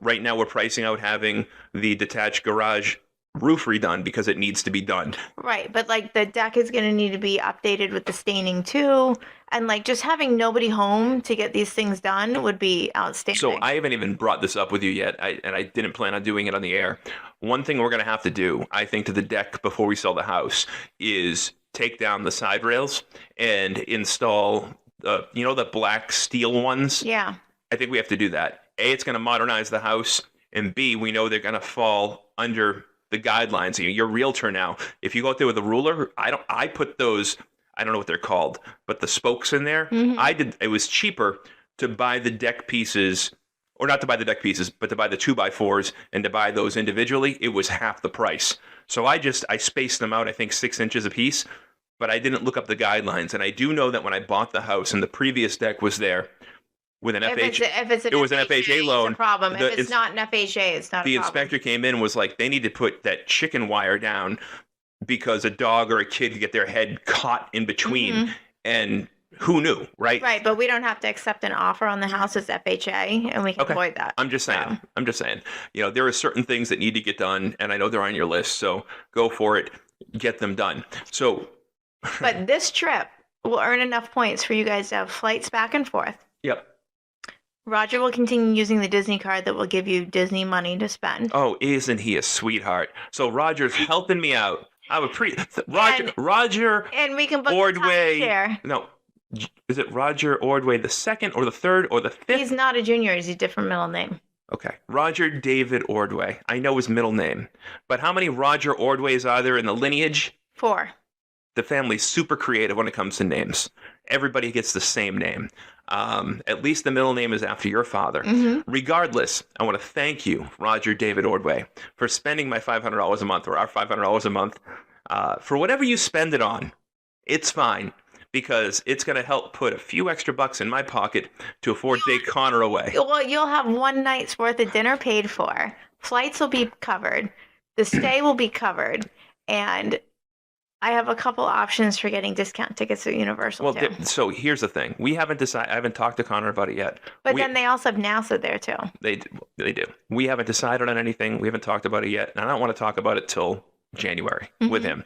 right now we're pricing out having the detached garage roof redone because it needs to be done. Right, but the deck is going to need to be updated with the staining too, and just having nobody home to get these things done would be outstanding. So I haven't even brought this up with you yet, and I didn't plan on doing it on the air. One thing we're going to have to do, I think, to the deck before we sell the house is take down the side rails and install the black steel ones. Yeah. I think we have to do that. A, it's going to modernize the house, and B, we know they're going to fall under the guidelines. You're a realtor now. If you go out there with a ruler, I put those, I don't know what they're called, but the spokes in there. Mm-hmm. It was cheaper to buy the deck pieces, or not to buy the deck pieces, but to buy the 2x4s and to buy those individually. It was half the price. So I spaced them out, I think 6 inches a piece, but I didn't look up the guidelines. And I do know that when I bought the house and the previous deck was there, with an FHA, it was an FHA loan. It's a problem. If it's not an FHA, it's not a problem. The inspector came in and was like, they need to put that chicken wire down because a dog or a kid could get their head caught in between. Mm-hmm. And who knew, right? Right, but we don't have to accept an offer on the house as FHA, and we can avoid that. I'm just saying. There are certain things that need to get done, and I know they're on your list, so go for it. Get them done. So, but this trip will earn enough points for you guys to have flights back and forth. Yep. Roger will continue using the Disney card that will give you Disney money to spend. Oh, isn't he a sweetheart? So Roger's helping me out. Roger. And we can book Ordway. Timeshare. No, is it Roger Ordway the second or the third or the fifth? He's not a junior. He's a different middle name. Okay, Roger David Ordway. I know his middle name, but how many Roger Ordways are there in the lineage? 4. The family's super creative when it comes to names. Everybody gets the same name. At least the middle name is after your father. Mm-hmm. Regardless, I want to thank you, Roger David Ordway, for spending my $500 a month or our $500 a month for whatever you spend it on. It's fine because it's going to help put a few extra bucks in my pocket to afford to take Connor away. Well, you'll have one night's worth of dinner paid for. Flights will be covered. The stay will be covered. And I have a couple options for getting discount tickets at Universal Well, too. so here's the thing. We haven't decided. I haven't talked to Connor about it yet. But then they also have NASA there too. They do. We haven't decided on anything. We haven't talked about it yet. And I don't want to talk about it till January with him.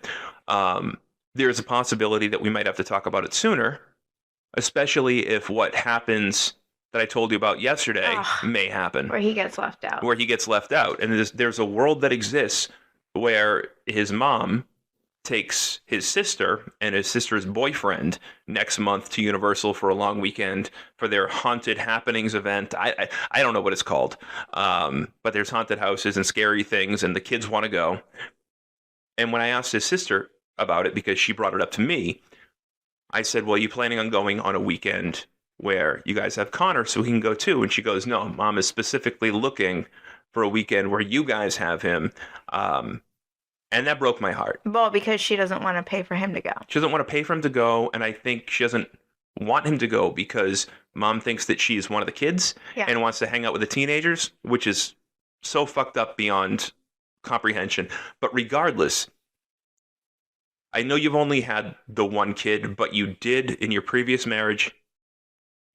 There's a possibility that we might have to talk about it sooner, especially if what happens that I told you about yesterday may happen. Where he gets left out. And there's a world that exists where his mom takes his sister and his sister's boyfriend next month to Universal for a long weekend for their Haunted Happenings event. I don't know what it's called, but there's haunted houses and scary things, and the kids want to go. And when I asked his sister about it, because she brought it up to me, I said, well, are you planning on going on a weekend where you guys have Connor so he can go too? And she goes, no, Mom is specifically looking for a weekend where you guys have him. And that broke my heart. Well, because she doesn't want to pay for him to go. She doesn't want to pay for him to go, and I think she doesn't want him to go because Mom thinks that she's one of the kids and wants to hang out with the teenagers, which is so fucked up beyond comprehension. But regardless, I know you've only had the one kid, but you did in your previous marriage.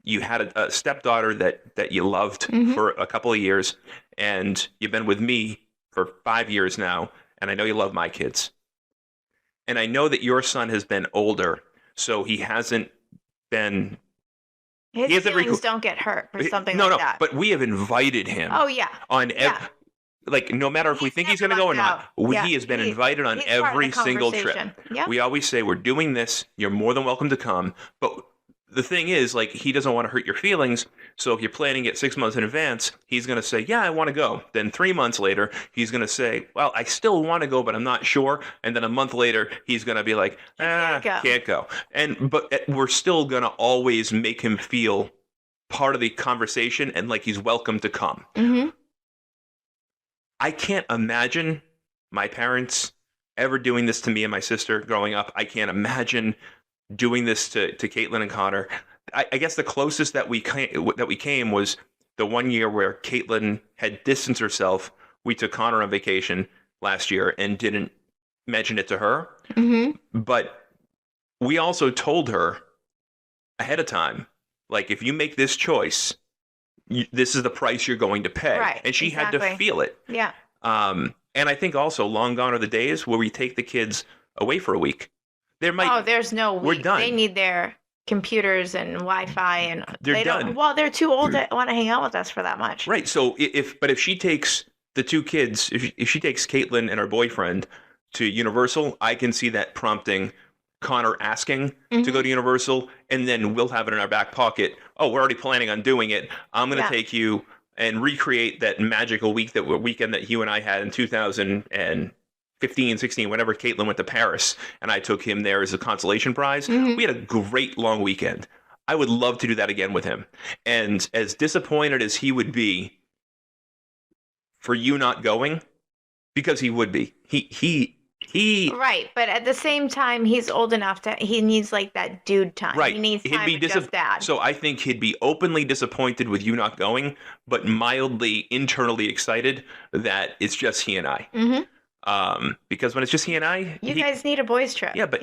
You had a stepdaughter that you loved for a couple of years, and you've been with me for 5 years now, and I know you love my kids. And I know that your son has been older, so he hasn't been... His feelings don't get hurt or something like that. But we have invited him. Oh, yeah. Like, no matter if we think he's going to go or not, he has been invited on every single trip. Yep. We always say, we're doing this. You're more than welcome to come. But the thing is, like, he doesn't want to hurt your feelings. So if you're planning it 6 months in advance, he's going to say, yeah, I want to go. Then 3 months later, he's going to say, well, I still want to go, but I'm not sure. And then a month later, he's going to be like, can't go. But we're still going to always make him feel part of the conversation and like he's welcome to come. Mm-hmm. I can't imagine my parents ever doing this to me and my sister growing up. I can't imagine doing this to Caitlin and Connor. I guess the closest that we came was the 1 year where Caitlin had distanced herself. We took Connor on vacation last year and didn't mention it to her. Mm-hmm. But we also told her ahead of time, like, if you make this choice, this is the price you're going to pay. Right, and she had to feel it. Yeah. And I think also long gone are the days where we take the kids away for a week. There's no week. We're done. They need their computers and Wi-Fi, and they're done. Well, they're too old to want to hang out with us for that much. Right. So if she takes the two kids, if she takes Caitlin and her boyfriend to Universal, I can see that prompting Connor asking to go to Universal, and then we'll have it in our back pocket. Oh, we're already planning on doing it. I'm going to take you and recreate that magical weekend that you and I had in 2015, 16, whenever Caitlin went to Paris, and I took him there as a consolation prize. We had a great long weekend. I would love to do that again with him. And as disappointed as he would be for you not going, because he would be, he right, but at the same time, he's old enough he needs like that dude time. Right. He needs time with just dad. So I think he'd be openly disappointed with you not going, but mildly internally excited that it's just he and I. Because when it's just he and I, you guys need a boys trip. Yeah, but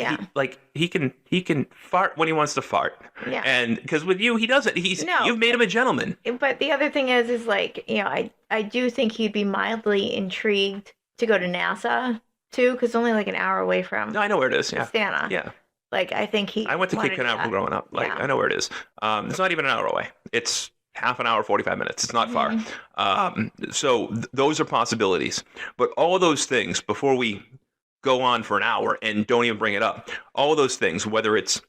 he can fart when he wants to fart. Yeah. And because with you, he doesn't. You've made him a gentleman. But the other thing is like, I do think he'd be mildly intrigued to go to NASA too, because only like an hour away from. No, I know where it is. Yeah. Stana. Yeah. Like, I think I went to Cape Canaveral growing up. Like, I know where it is. It's not even an hour away. It's half an hour, 45 minutes. It's not far. So those are possibilities. But all of those things, before we go on for an hour and don't even bring it up, all of those things, whether it's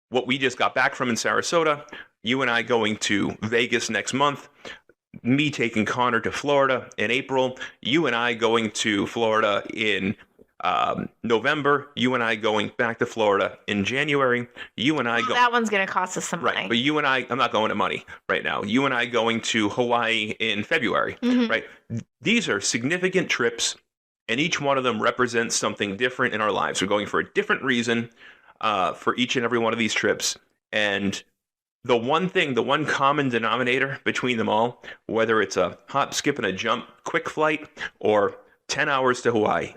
what we just got back from in Sarasota, you and I going to Vegas next month, me taking Connor to Florida in April, you and I going to Florida in November, you and I going back to Florida in January, you and I that one's going to cost us some money. Right, but you and I'm not going to money right now. You and I going to Hawaii in February, right? These are significant trips, and each one of them represents something different in our lives. We're going for a different reason for each and every one of these trips, and the one common denominator between them all, whether it's a hop, skip, and a jump quick flight or 10 hours to Hawaii,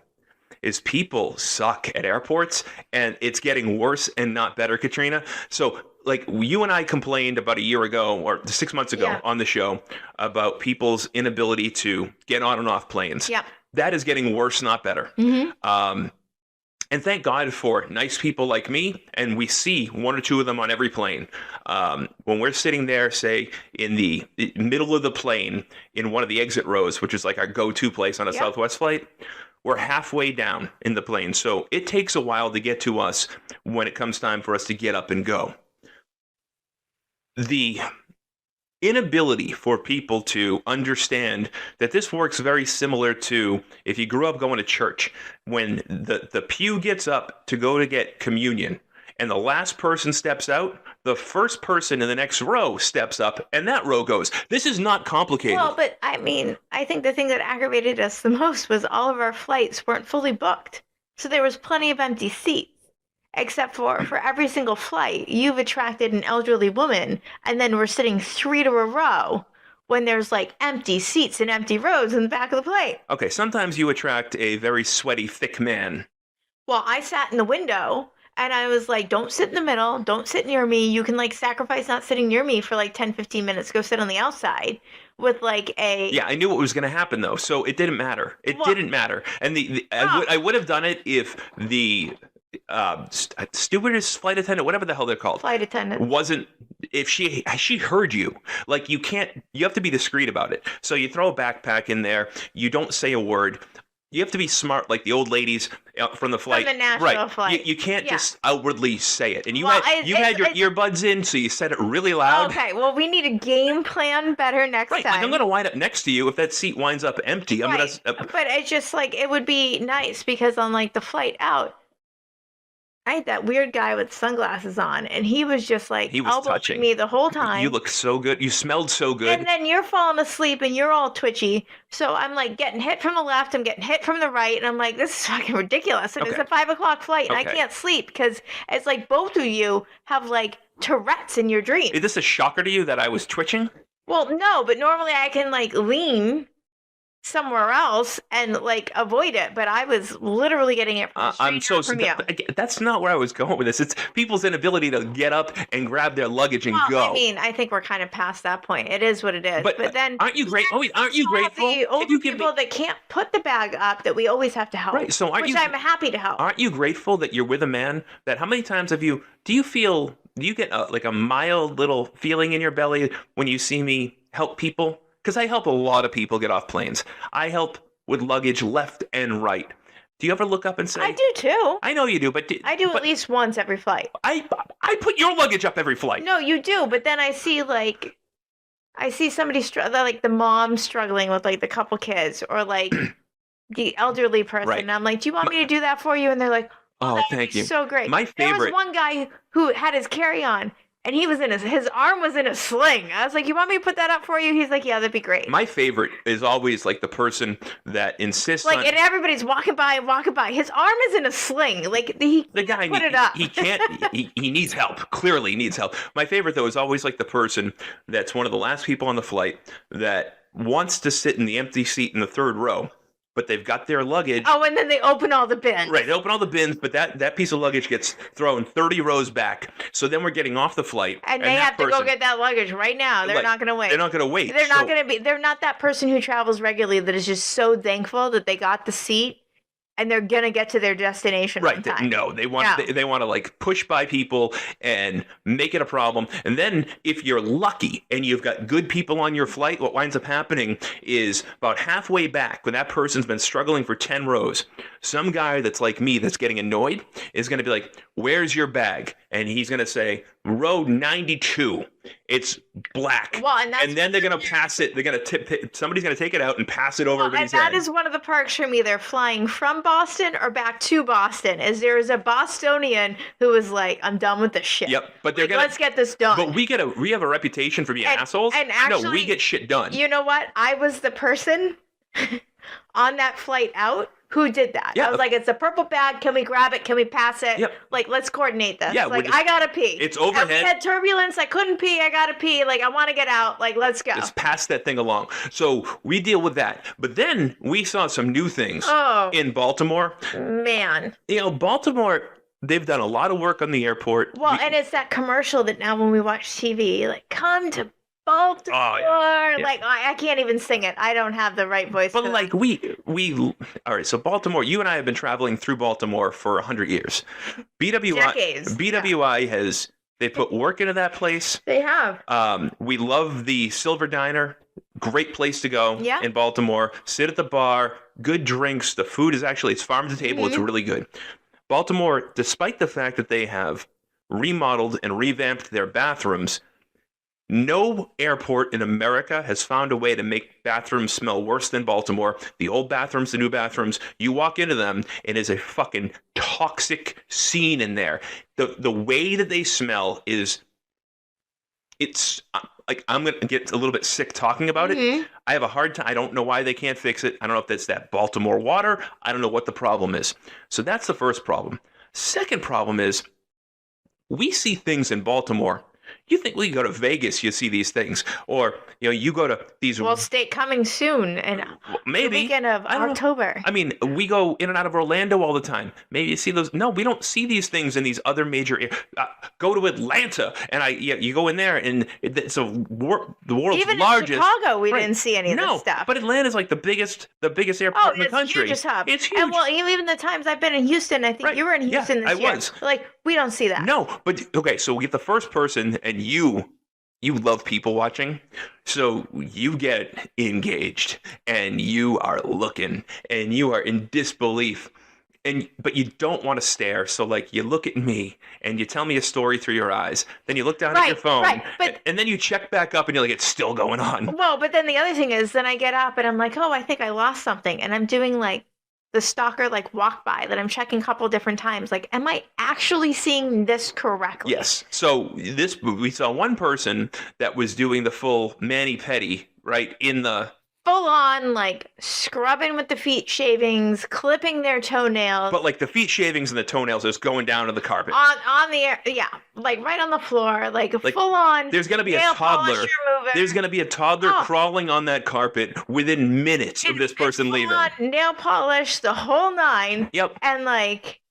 is people suck at airports, and it's getting worse and not better, Katrina. So like you and I complained about a year ago or 6 months ago on the show about people's inability to get on and off planes. Yeah. That is getting worse, not better. And thank God for nice people like me, and we see one or two of them on every plane. When we're sitting there, say, in the middle of the plane, in one of the exit rows, which is like our go-to place on a Southwest flight, we're halfway down in the plane. So it takes a while to get to us when it comes time for us to get up and go. The inability for people to understand that this works very similar to if you grew up going to church. When the pew gets up to go to get communion and the last person steps out, the first person in the next row steps up and that row goes. This is not complicated. Well, but I mean, I think the thing that aggravated us the most was all of our flights weren't fully booked. So there was plenty of empty seats. Except for every single flight, you've attracted an elderly woman, and then we're sitting 3 to a row when there's like empty seats and empty rows in the back of the plane. Okay, sometimes you attract a very sweaty, thick man. Well, I sat in the window, and I was like, don't sit in the middle, don't sit near me. You can like sacrifice not sitting near me for like 10, 15 minutes, go sit on the outside with like a... Yeah, I knew what was going to happen though, so it didn't matter. It didn't matter. And I would have done it if the... stewardess, flight attendant, whatever the hell they're called, flight attendant, wasn't, if she heard you, like you have to be discreet about it. So you throw a backpack in there, you don't say a word. You have to be smart, like the old ladies from the flight. From the national flight. You can't just outwardly say it. And you had your earbuds in, so you said it really loud. Okay, well, we need a game plan better next time. Like I'm going to wind up next to you. If that seat winds up empty, I'm going to... But it's just like, it would be nice because on like the flight out, I had that weird guy with sunglasses on, and he was just like touching me the whole time. You looked so good. You smelled so good. And then you're falling asleep, and you're all twitchy. So I'm like getting hit from the left, I'm getting hit from the right, and I'm like, this is fucking ridiculous. And it's a 5 o'clock flight, and I can't sleep because it's like both of you have like Tourette's in your dreams. Is this a shocker to you that I was twitching? Well, no, but normally I can like lean somewhere else and like avoid it, but I was literally getting it from you. That's not where I was going with this. It's people's inability to get up and grab their luggage and go. I mean, I think we're kind of past that point. It is what it is. But then, aren't you grateful? The old people that can't put the bag up that we always have to help. Right. So I'm happy to help. Aren't you grateful that you're with a man that? How many times do you get like a mild little feeling in your belly when you see me help people? Because I help a lot of people get off planes. I help with luggage left and right. Do you ever look up and say... I do too. I know you do, but... I do at least once every flight. I put your luggage up every flight. No, you do, but then I see somebody, like the mom struggling with like the couple kids or like the elderly person. Right. And I'm like, do you want me to do that for you? And they're like, oh, thank you. So great. My favorite... There was one guy who had his carry-on. And he was his arm was in a sling. I was like, you want me to put that up for you? He's like, yeah, that'd be great. My favorite is always like the person that insists and everybody's walking by. His arm is in a sling. Like the guy put it up. He can't, he needs help. Clearly he needs help. My favorite though is always like the person that's one of the last people on the flight that wants to sit in the empty seat in the third row. But they've got their luggage. Oh, and then they open all the bins. Right, they open all the bins, but that piece of luggage gets thrown 30 rows back. So then we're getting off the flight. And they have to go get that luggage right now. They're not going to wait. They're not going to wait. They're not that person who travels regularly that is just so thankful that they got the seat and they're going to get to their destination on time. No, they want to like push by people and make it a problem. And then if you're lucky and you've got good people on your flight, what winds up happening is about halfway back when that person's been struggling for 10 rows, some guy that's like me that's getting annoyed is going to be like, where's your bag? And he's going to say, row 92. It's black. Well, and then they're going to pass it. They're going to somebody's going to take it out and pass it over everybody's head. And that is one of the perks for me. They're flying from Boston or back to Boston. Is there is a Bostonian who is like, I'm done with this shit. Yep, but they're let's get this done. But we have a reputation for being assholes. And actually, no, we get shit done. You know what? I was the person on that flight out who did that. Yeah. I was like, it's a purple bag. Can we grab it? Can we pass it? Yep. Like, let's coordinate this. Yeah, like, I gotta pee. It's overhead. We had turbulence. I couldn't pee. I gotta pee. Like, I want to get out. Like, let's go. Just pass that thing along. So we deal with that. But then we saw some new things in Baltimore. Man. Baltimore, they've done a lot of work on the airport. Well, and it's that commercial that now when we watch TV, like, come to Baltimore. Oh, yeah. Like, I can't even sing it. I don't have the right voice. But like all right, so Baltimore, you and I have been traveling through Baltimore for 100 years. Decades. BWI has, they put work into that place. They have. We love the Silver Diner. Great place to go in Baltimore. Sit at the bar, good drinks. The food is actually, it's farm to table. It's really good. Baltimore, despite the fact that they have remodeled and revamped their bathrooms, no airport in America has found a way to make bathrooms smell worse than Baltimore. The old bathrooms, the new bathrooms, you walk into them, it is a fucking toxic scene in there. The way that they smell is, it's like, I'm going to get a little bit sick talking about it. I have a hard time. I don't know why they can't fix it. I don't know if that's that Baltimore water. I don't know what the problem is. So that's the first problem. Second problem is, we see things in Baltimore. You think we go to Vegas, you see these things, or you go to these. Well, state coming soon, and maybe the weekend of October. I mean, we go in and out of Orlando all the time. Maybe you see those. No, we don't see these things in these other major. Go to Atlanta, and you go in there, and it's the world's even largest. Even in Chicago, we didn't see any of this stuff. But Atlanta's like the biggest airport in the country. Huge hub. It's huge. And well, even the times I've been in Houston, I think you were in Houston this year. I was. Like, we don't see that. No, but okay, so we get the first person, and you love people watching, so you get engaged, and you are looking, and you are in disbelief, but you don't want to stare, so like you look at me, and you tell me a story through your eyes, then you look down at your phone, and then you check back up, and you're like, it's still going on. Well, but then the other thing is, then I get up, and I'm like, oh, I think I lost something, and I'm doing like the stalker like walk by that I'm checking a couple different times. Like, am I actually seeing this correctly? Yes. So we saw one person that was doing the full mani-pedi, right, in the full on, like, scrubbing with the feet shavings, clipping their toenails. But, like, the feet shavings and the toenails is going down to the carpet. On the air, yeah. Like, right on the floor. Like full on. There's going to be a toddler. There's going to be a toddler crawling on that carpet within minutes of this person leaving. Nail polish, the whole nine. Yep. And, like...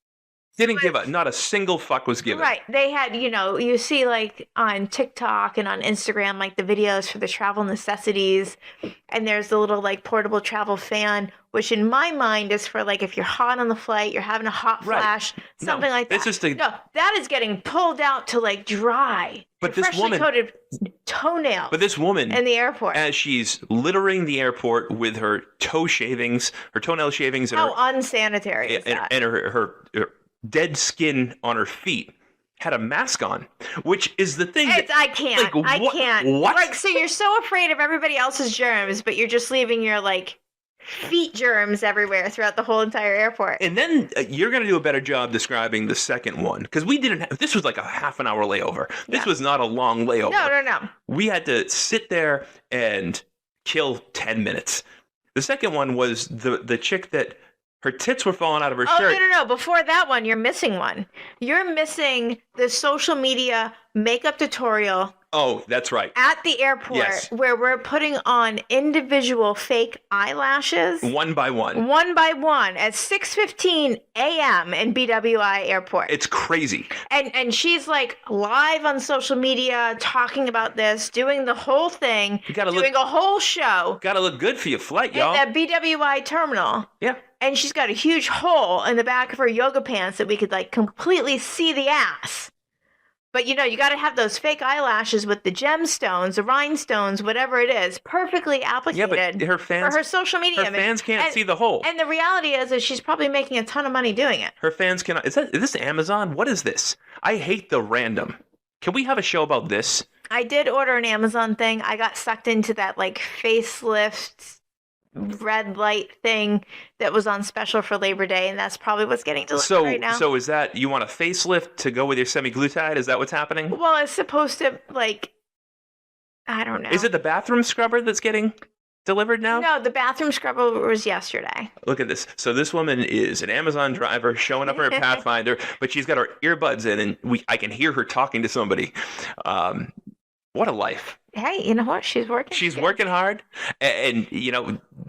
Didn't give a, not a single fuck was given. Right. They had, you see like on TikTok and on Instagram, like the videos for the travel necessities. And there's the little like portable travel fan, which in my mind is for like if you're hot on the flight, you're having a hot flash, something like that. No, that is getting pulled out to like dry. But this woman, coated toenails. But this woman in the airport, as she's littering the airport with her toe shavings, her toenail shavings, and how unsanitary is that? And her dead skin on her feet, had a mask on, which is the thing. I can't. Like, I can't. What? Like, so you're so afraid of everybody else's germs, but you're just leaving your like feet germs everywhere throughout the whole entire airport. And then you're going to do a better job describing the second one, because we didn't have, this was like a half an hour layover. This was not a long layover. No. We had to sit there and kill 10 minutes. The second one was the chick that her tits were falling out of her shirt. Oh, no. Before that one, you're missing one. You're missing the social media makeup tutorial. Oh, that's right. At the airport, where we're putting on individual fake eyelashes. One by one. One by one at 6:15 a.m. in BWI Airport. It's crazy. And she's like live on social media talking about this, doing the whole thing, doing a whole show. Gotta look good for your flight, y'all. At that BWI terminal. Yeah. And she's got a huge hole in the back of her yoga pants that we could like completely see the ass. But you got to have those fake eyelashes with the gemstones, the rhinestones, whatever it is, perfectly applicated. Yeah, but her fans, for her social media. Her fans can't see the hole. And the reality is she's probably making a ton of money doing it. Her fans cannot. Is this Amazon? What is this? I hate the random. Can we have a show about this? I did order an Amazon thing. I got sucked into that like facelift red light thing that was on special for Labor Day, and that's probably what's getting delivered right now. So is that, you want a facelift to go with your semi-glutide? Is that what's happening? Well, it's supposed to, like, I don't know. Is it the bathroom scrubber that's getting? delivered now? No, the bathroom scrubber was yesterday. Look at this. So this woman is an Amazon driver showing up in her Pathfinder, but she's got her earbuds in, and I can hear her talking to somebody. What a life. Hey, you know what? She's working. She's working hard. And,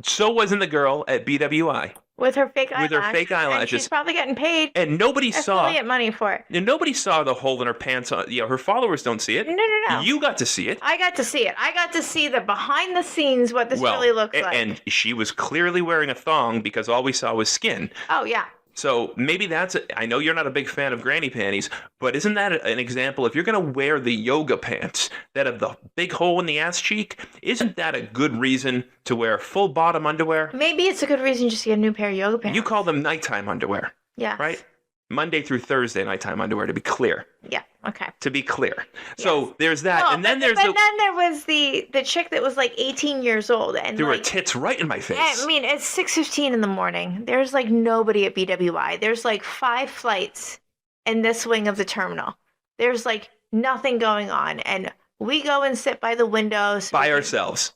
so wasn't the girl at BWI. With her fake eyelashes. With her fake eyelashes. And she's probably getting paid. And nobody saw. Affiliate money for it. And nobody saw the hole in her pants. Her followers don't see it. No. You got to see it. I got to see it. I got to see the behind the scenes, what this really looks like. And she was clearly wearing a thong because all we saw was skin. Oh, yeah. So maybe I know you're not a big fan of granny panties, but isn't that an example? If you're going to wear the yoga pants that have the big hole in the ass cheek, isn't that a good reason to wear full bottom underwear? Maybe it's a good reason just to get a new pair of yoga pants. You call them nighttime underwear. Yeah. Right? Monday through Thursday nighttime underwear, to be clear. Yeah, okay. To be clear. Yes. So there's that. No, and then then there was the chick that was like 18 years old. And threw her tits right in my face. I mean, it's 6:15 in the morning. There's like nobody at BWI. There's like 5 flights in this wing of the terminal. There's like nothing going on. And we go and sit by the windows. By ourselves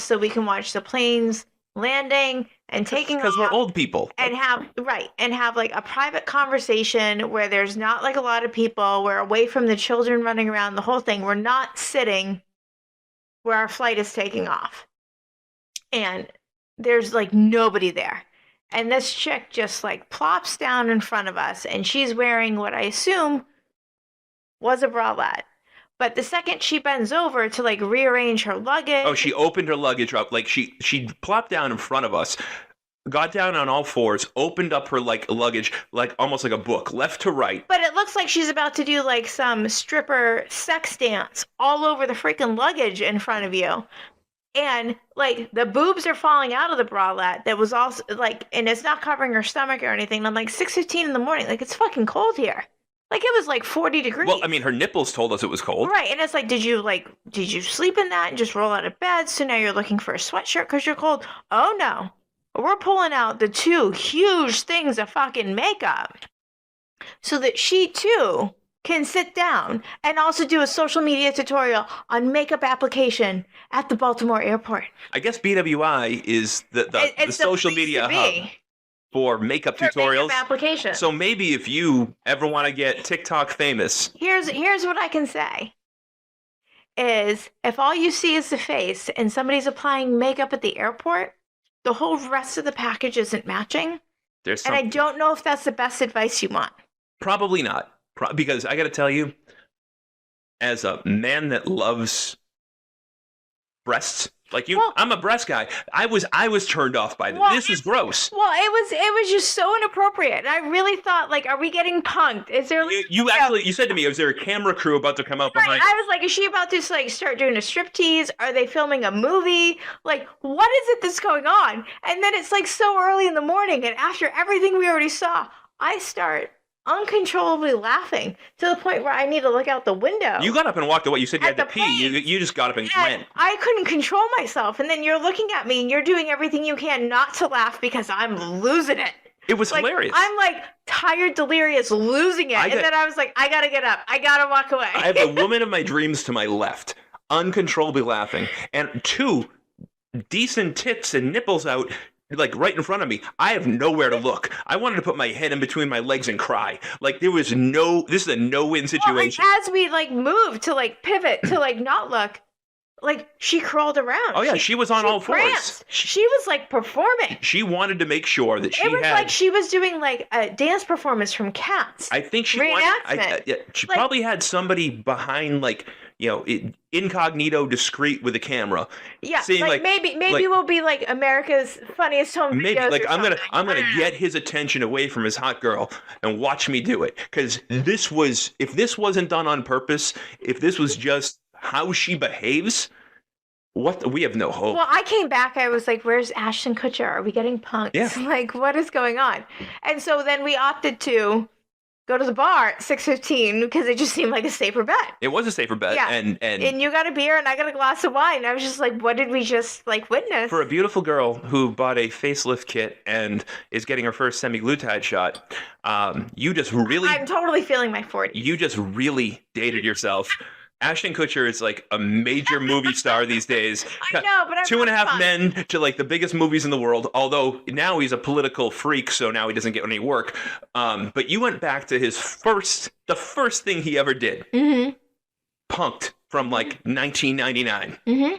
so we can watch the planes landing and taking off. Because we're old people. And have like a private conversation where there's not like a lot of people. We're away from the children running around, the whole thing. We're not sitting where our flight is taking off. And there's like nobody there. And this chick just like plops down in front of us, and she's wearing what I assume was a bralette. But the second she bends over to like rearrange her luggage. Oh, she opened her luggage up. Like she plopped down in front of us, got down on all fours, opened up her like luggage, like almost like a book, left to right. But it looks like she's about to do like some stripper sex dance all over the freaking luggage in front of you. And like the boobs are falling out of the bralette that was also like, and it's not covering her stomach or anything. And I'm like 6:15 in the morning. Like, it's fucking cold here. Like, it was like 40 degrees. Well, I mean, her nipples told us it was cold. Right. And it's like, did you sleep in that and just roll out of bed? So now you're looking for a sweatshirt because you're cold? Oh, no. We're pulling out the 2 huge things of fucking makeup so that she, too, can sit down and also do a social media tutorial on makeup application at the Baltimore airport. I guess BWI is the social media hub for makeup tutorials. Makeup application. So maybe if you ever want to get TikTok famous. Here's what I can say. Is if all you see is the face and somebody's applying makeup at the airport, the whole rest of the package isn't matching. And I don't know if that's the best advice you want. Probably not. Because I got to tell you, as a man that loves breasts, like you, I'm a breast guy. I was turned off by this. This is gross. Well, it was just so inappropriate. I really thought, like, are we getting punked? Is there? You said to me, is there a camera crew about to come out behind? I was like, is she about to like start doing a striptease? Are they filming a movie? Like, what is it that's going on? And then it's like so early in the morning, and after everything we already saw, I start uncontrollably laughing to the point where I need to look out the window. You got up and walked away. You said you had to pee. You just got up and went. I couldn't control myself. And then you're looking at me and you're doing everything you can not to laugh because I'm losing it. It was hilarious. I'm like tired, delirious, losing it. And then I was like, I gotta get up. I gotta walk away. I have the woman of my dreams to my left, uncontrollably laughing, and 2 decent tits and nipples out, like right in front of me. I have nowhere to look. I wanted to put my head in between my legs and cry. Like this is a no-win situation. Well, as we like moved to like pivot to like not look, like she crawled around. Oh yeah, she was on all fours. She was like performing. She wanted to make sure that it was like she was doing like a dance performance from Cats. I think she wanted. She probably had somebody behind, like, incognito, discreet with a camera. Yeah, like maybe we'll be like America's Funniest Home Videos. Maybe like I'm gonna get his attention away from his hot girl and watch me do it. Because if this wasn't done on purpose, if this was just how she behaves, we have no hope. Well, I came back. I was like, "Where's Ashton Kutcher? Are we getting punked? Yeah. Like, what is going on?" And so then we opted to go to the bar at 6:15 because it just seemed like a safer bet. It was a safer bet. Yeah. And you got a beer and I got a glass of wine. I was just like, what did we just like witness? For a beautiful girl who bought a facelift kit and is getting her first semaglutide shot, you just really... I'm totally feeling my 40s. You just really dated yourself. Ashton Kutcher is like a major movie star these days. I know, but I'm Two and a Half fun. Men to like the biggest movies in the world. Although now he's a political freak, so now he doesn't get any work. But you went back to the first thing he ever did. Mm-hmm. Punked from like 1999. Mm-hmm.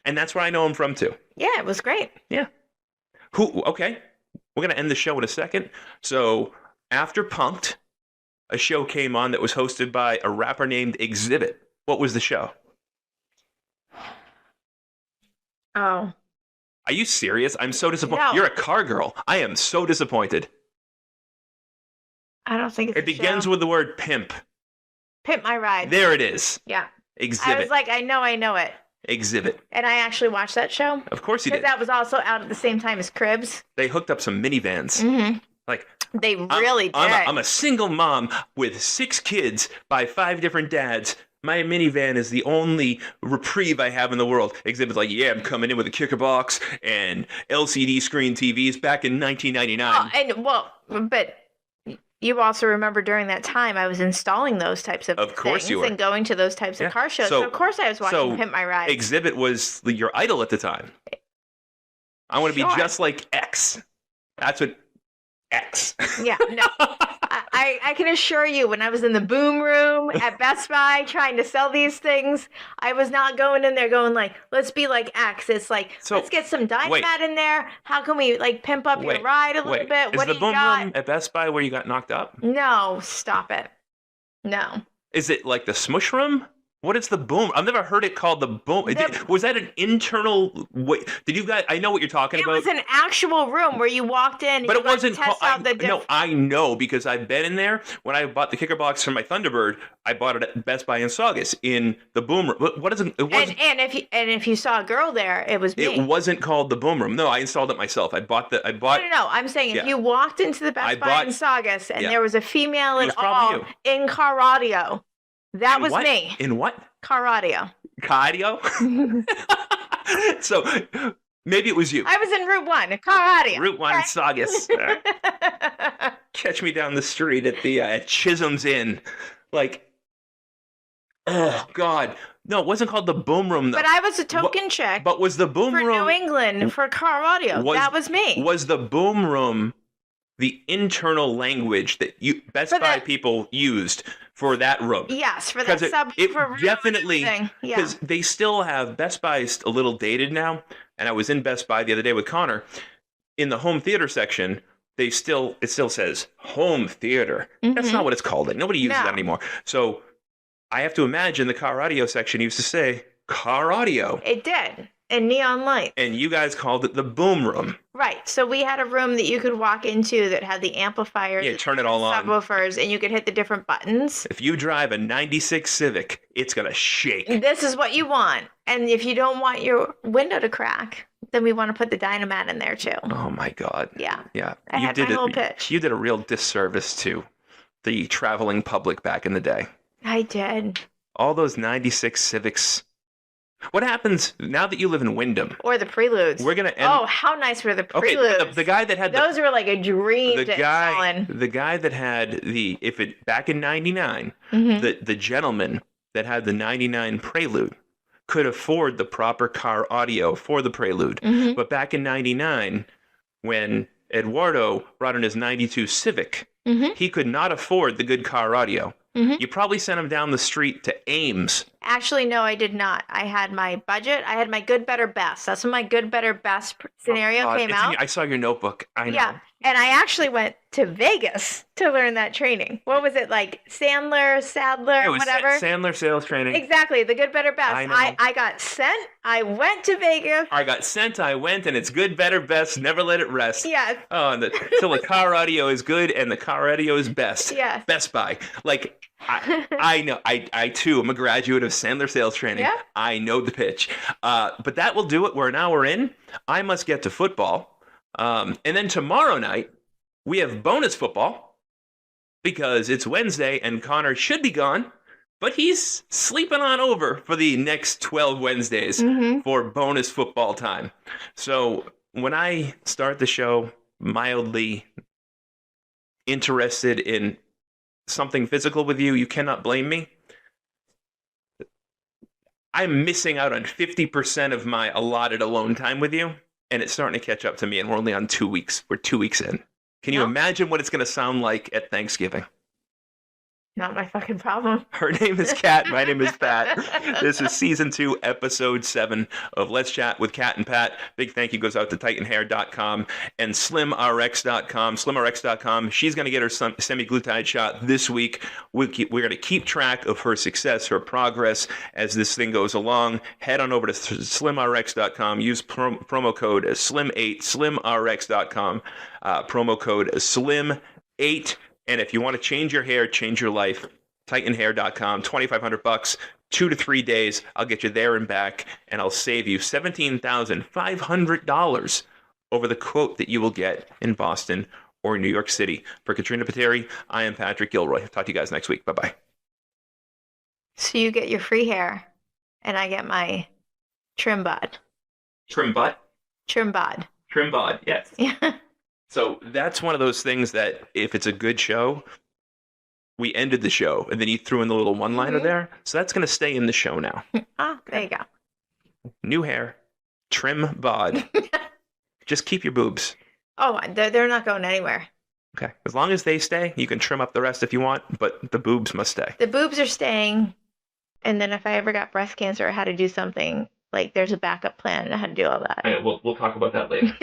And that's where I know him from too. Yeah, it was great. Yeah. Okay. We're going to end the show in a second. So after Punked, a show came on that was hosted by a rapper named Exhibit. What was the show? Oh. Are you serious? I'm so disappointed. No. You're a car girl. I am so disappointed. I don't think it's It begins with the word pimp. Pimp My Ride. There it is. Yeah. Exhibit. I was like, I know it. Exhibit. And I actually watched that show. Of course you did. Because that was also out at the same time as Cribs. They hooked up some minivans. Mm-hmm. Like, they really did. I'm a single mom with 6 kids by 5 different dads. My minivan is the only reprieve I have in the world. Exhibit's like, yeah, I'm coming in with a kicker box and LCD screen TVs back in 1999. But you also remember during that time I was installing those types of course things you were. and going to those types of car shows. So of course I was watching Pimp My Ride. Exhibit was your idol at the time. I want to be just like X. That's what X. Yeah, no. I can assure you, when I was in the boom room at Best Buy trying to sell these things, I was not going in there going like, let's be like X. It's like, let's get some Dynamat in there. How can we like pimp up your ride a little bit? Is what the do you boom got? room at Best Buy where you got knocked up? No, stop it. No. Is it like the smush room? What is the boom? I've never heard it called the boom. Was that an internal? Wait, did you guys? I know what you're talking about. It was an actual room where you walked in. And but it wasn't. No, I know because I've been in there. When I bought the kicker box for my Thunderbird, I bought it at Best Buy in Saugus in the boom room. What is it? And if you saw a girl there, it was me. It wasn't called the boom room. No, I installed it myself. No. I'm saying if you walked into the Best Buy in Saugus and there was a female at all in car audio. That was me. In what? Car audio. Car audio? So maybe it was you. I was in Route 1, car audio. Route 1 Saugus. Catch me down the street at the at Chisholm's Inn. Like, oh, God. No, it wasn't called the boom room, though. But I was a token chick. But was the boom room... For New England, for car audio. That was me. Was the boom room the internal language that Best Buy people used for that room? Yes, for that subwoofer. Definitely, because they still have, Best Buy is a little dated now, and I was in Best Buy the other day with Connor. In the home theater section, it still says home theater. Mm-hmm. That's not what it's called. Nobody uses that anymore. So I have to imagine the car audio section used to say car audio. It did. And neon lights. And you guys called it the boom room. Right. So we had a room that you could walk into that had the amplifiers. Yeah, turn it all on. Subwoofers, and you could hit the different buttons. If you drive a 96 Civic, it's going to shake. This is what you want. And if you don't want your window to crack, then we want to put the Dynamat in there too. Oh my God. Yeah. Yeah. I had my whole pitch. You did a real disservice to the traveling public back in the day. I did. All those 96 Civics. What happens now that you live in Wyndham? Or the Preludes. We're gonna end... Oh, how nice were the Preludes? Okay, the guy that had those were like a dream. The guy that had back in '99, the gentleman that had the '99 Prelude could afford the proper car audio for the Prelude. Mm-hmm. But back in '99, when Eduardo brought in his '92 Civic, he could not afford the good car audio. Mm-hmm. You probably sent him down the street to Ames. Actually, no, I did not. I had my budget. I had my good, better, best. That's when my good, better, best scenario came out. I saw your notebook. I know. Yeah, and I actually went to Vegas to learn that training. What was it, like Sadler, whatever? Sandler sales training. Exactly, the good, better, best. I know. I got sent. I went to Vegas. I got sent. I went, and it's good, better, best. Never let it rest. Yeah. Oh, so the car audio is good, and the car audio is best. Yeah. Best Buy. Like, I know. I too am a graduate of Sandler sales training. Yeah. I know the pitch. But that will do it. We're an hour in. I must get to football. And then tomorrow night, we have bonus football because it's Wednesday and Connor should be gone, but he's sleeping on over for the next 12 Wednesdays for bonus football time. So when I start the show mildly interested in something physical with you, you cannot blame me. I'm missing out on 50% of my allotted alone time with you, and it's starting to catch up to me, and we're only on 2 weeks. We're 2 weeks in. Can you imagine what it's going to sound like at Thanksgiving? Not my fucking problem. Her name is Kat. My name is Pat. This is season 2, episode 7 of Let's Chat with Kat and Pat. Big thank you goes out to TitanHair.com and SlimRx.com. SlimRx.com. She's going to get her semaglutide shot this week. We're going to keep track of her success, her progress as this thing goes along. Head on over to SlimRx.com. Use promo code SLIM8. SlimRx.com. Promo code SLIM8. And if you want to change your hair, change your life, TitanHair.com, $2,500, 2 to 3 days. I'll get you there and back, and I'll save you $17,500 over the quote that you will get in Boston or New York City. For Katrina Pateri, I am Patrick Gilroy. Talk to you guys next week. Bye-bye. So you get your free hair, and I get my trim bod. Trim butt? Trim bod. Trim bod, yes. Yeah. So that's one of those things that if it's a good show, we ended the show, and then you threw in the little one-liner there. So that's going to stay in the show now. Oh, there you go. New hair, trim bod. Just keep your boobs. Oh, they're not going anywhere. Okay. As long as they stay, you can trim up the rest if you want, but the boobs must stay. The boobs are staying, and then if I ever got breast cancer or had to do something, like there's a backup plan and I had to do all that. We'll talk about that later.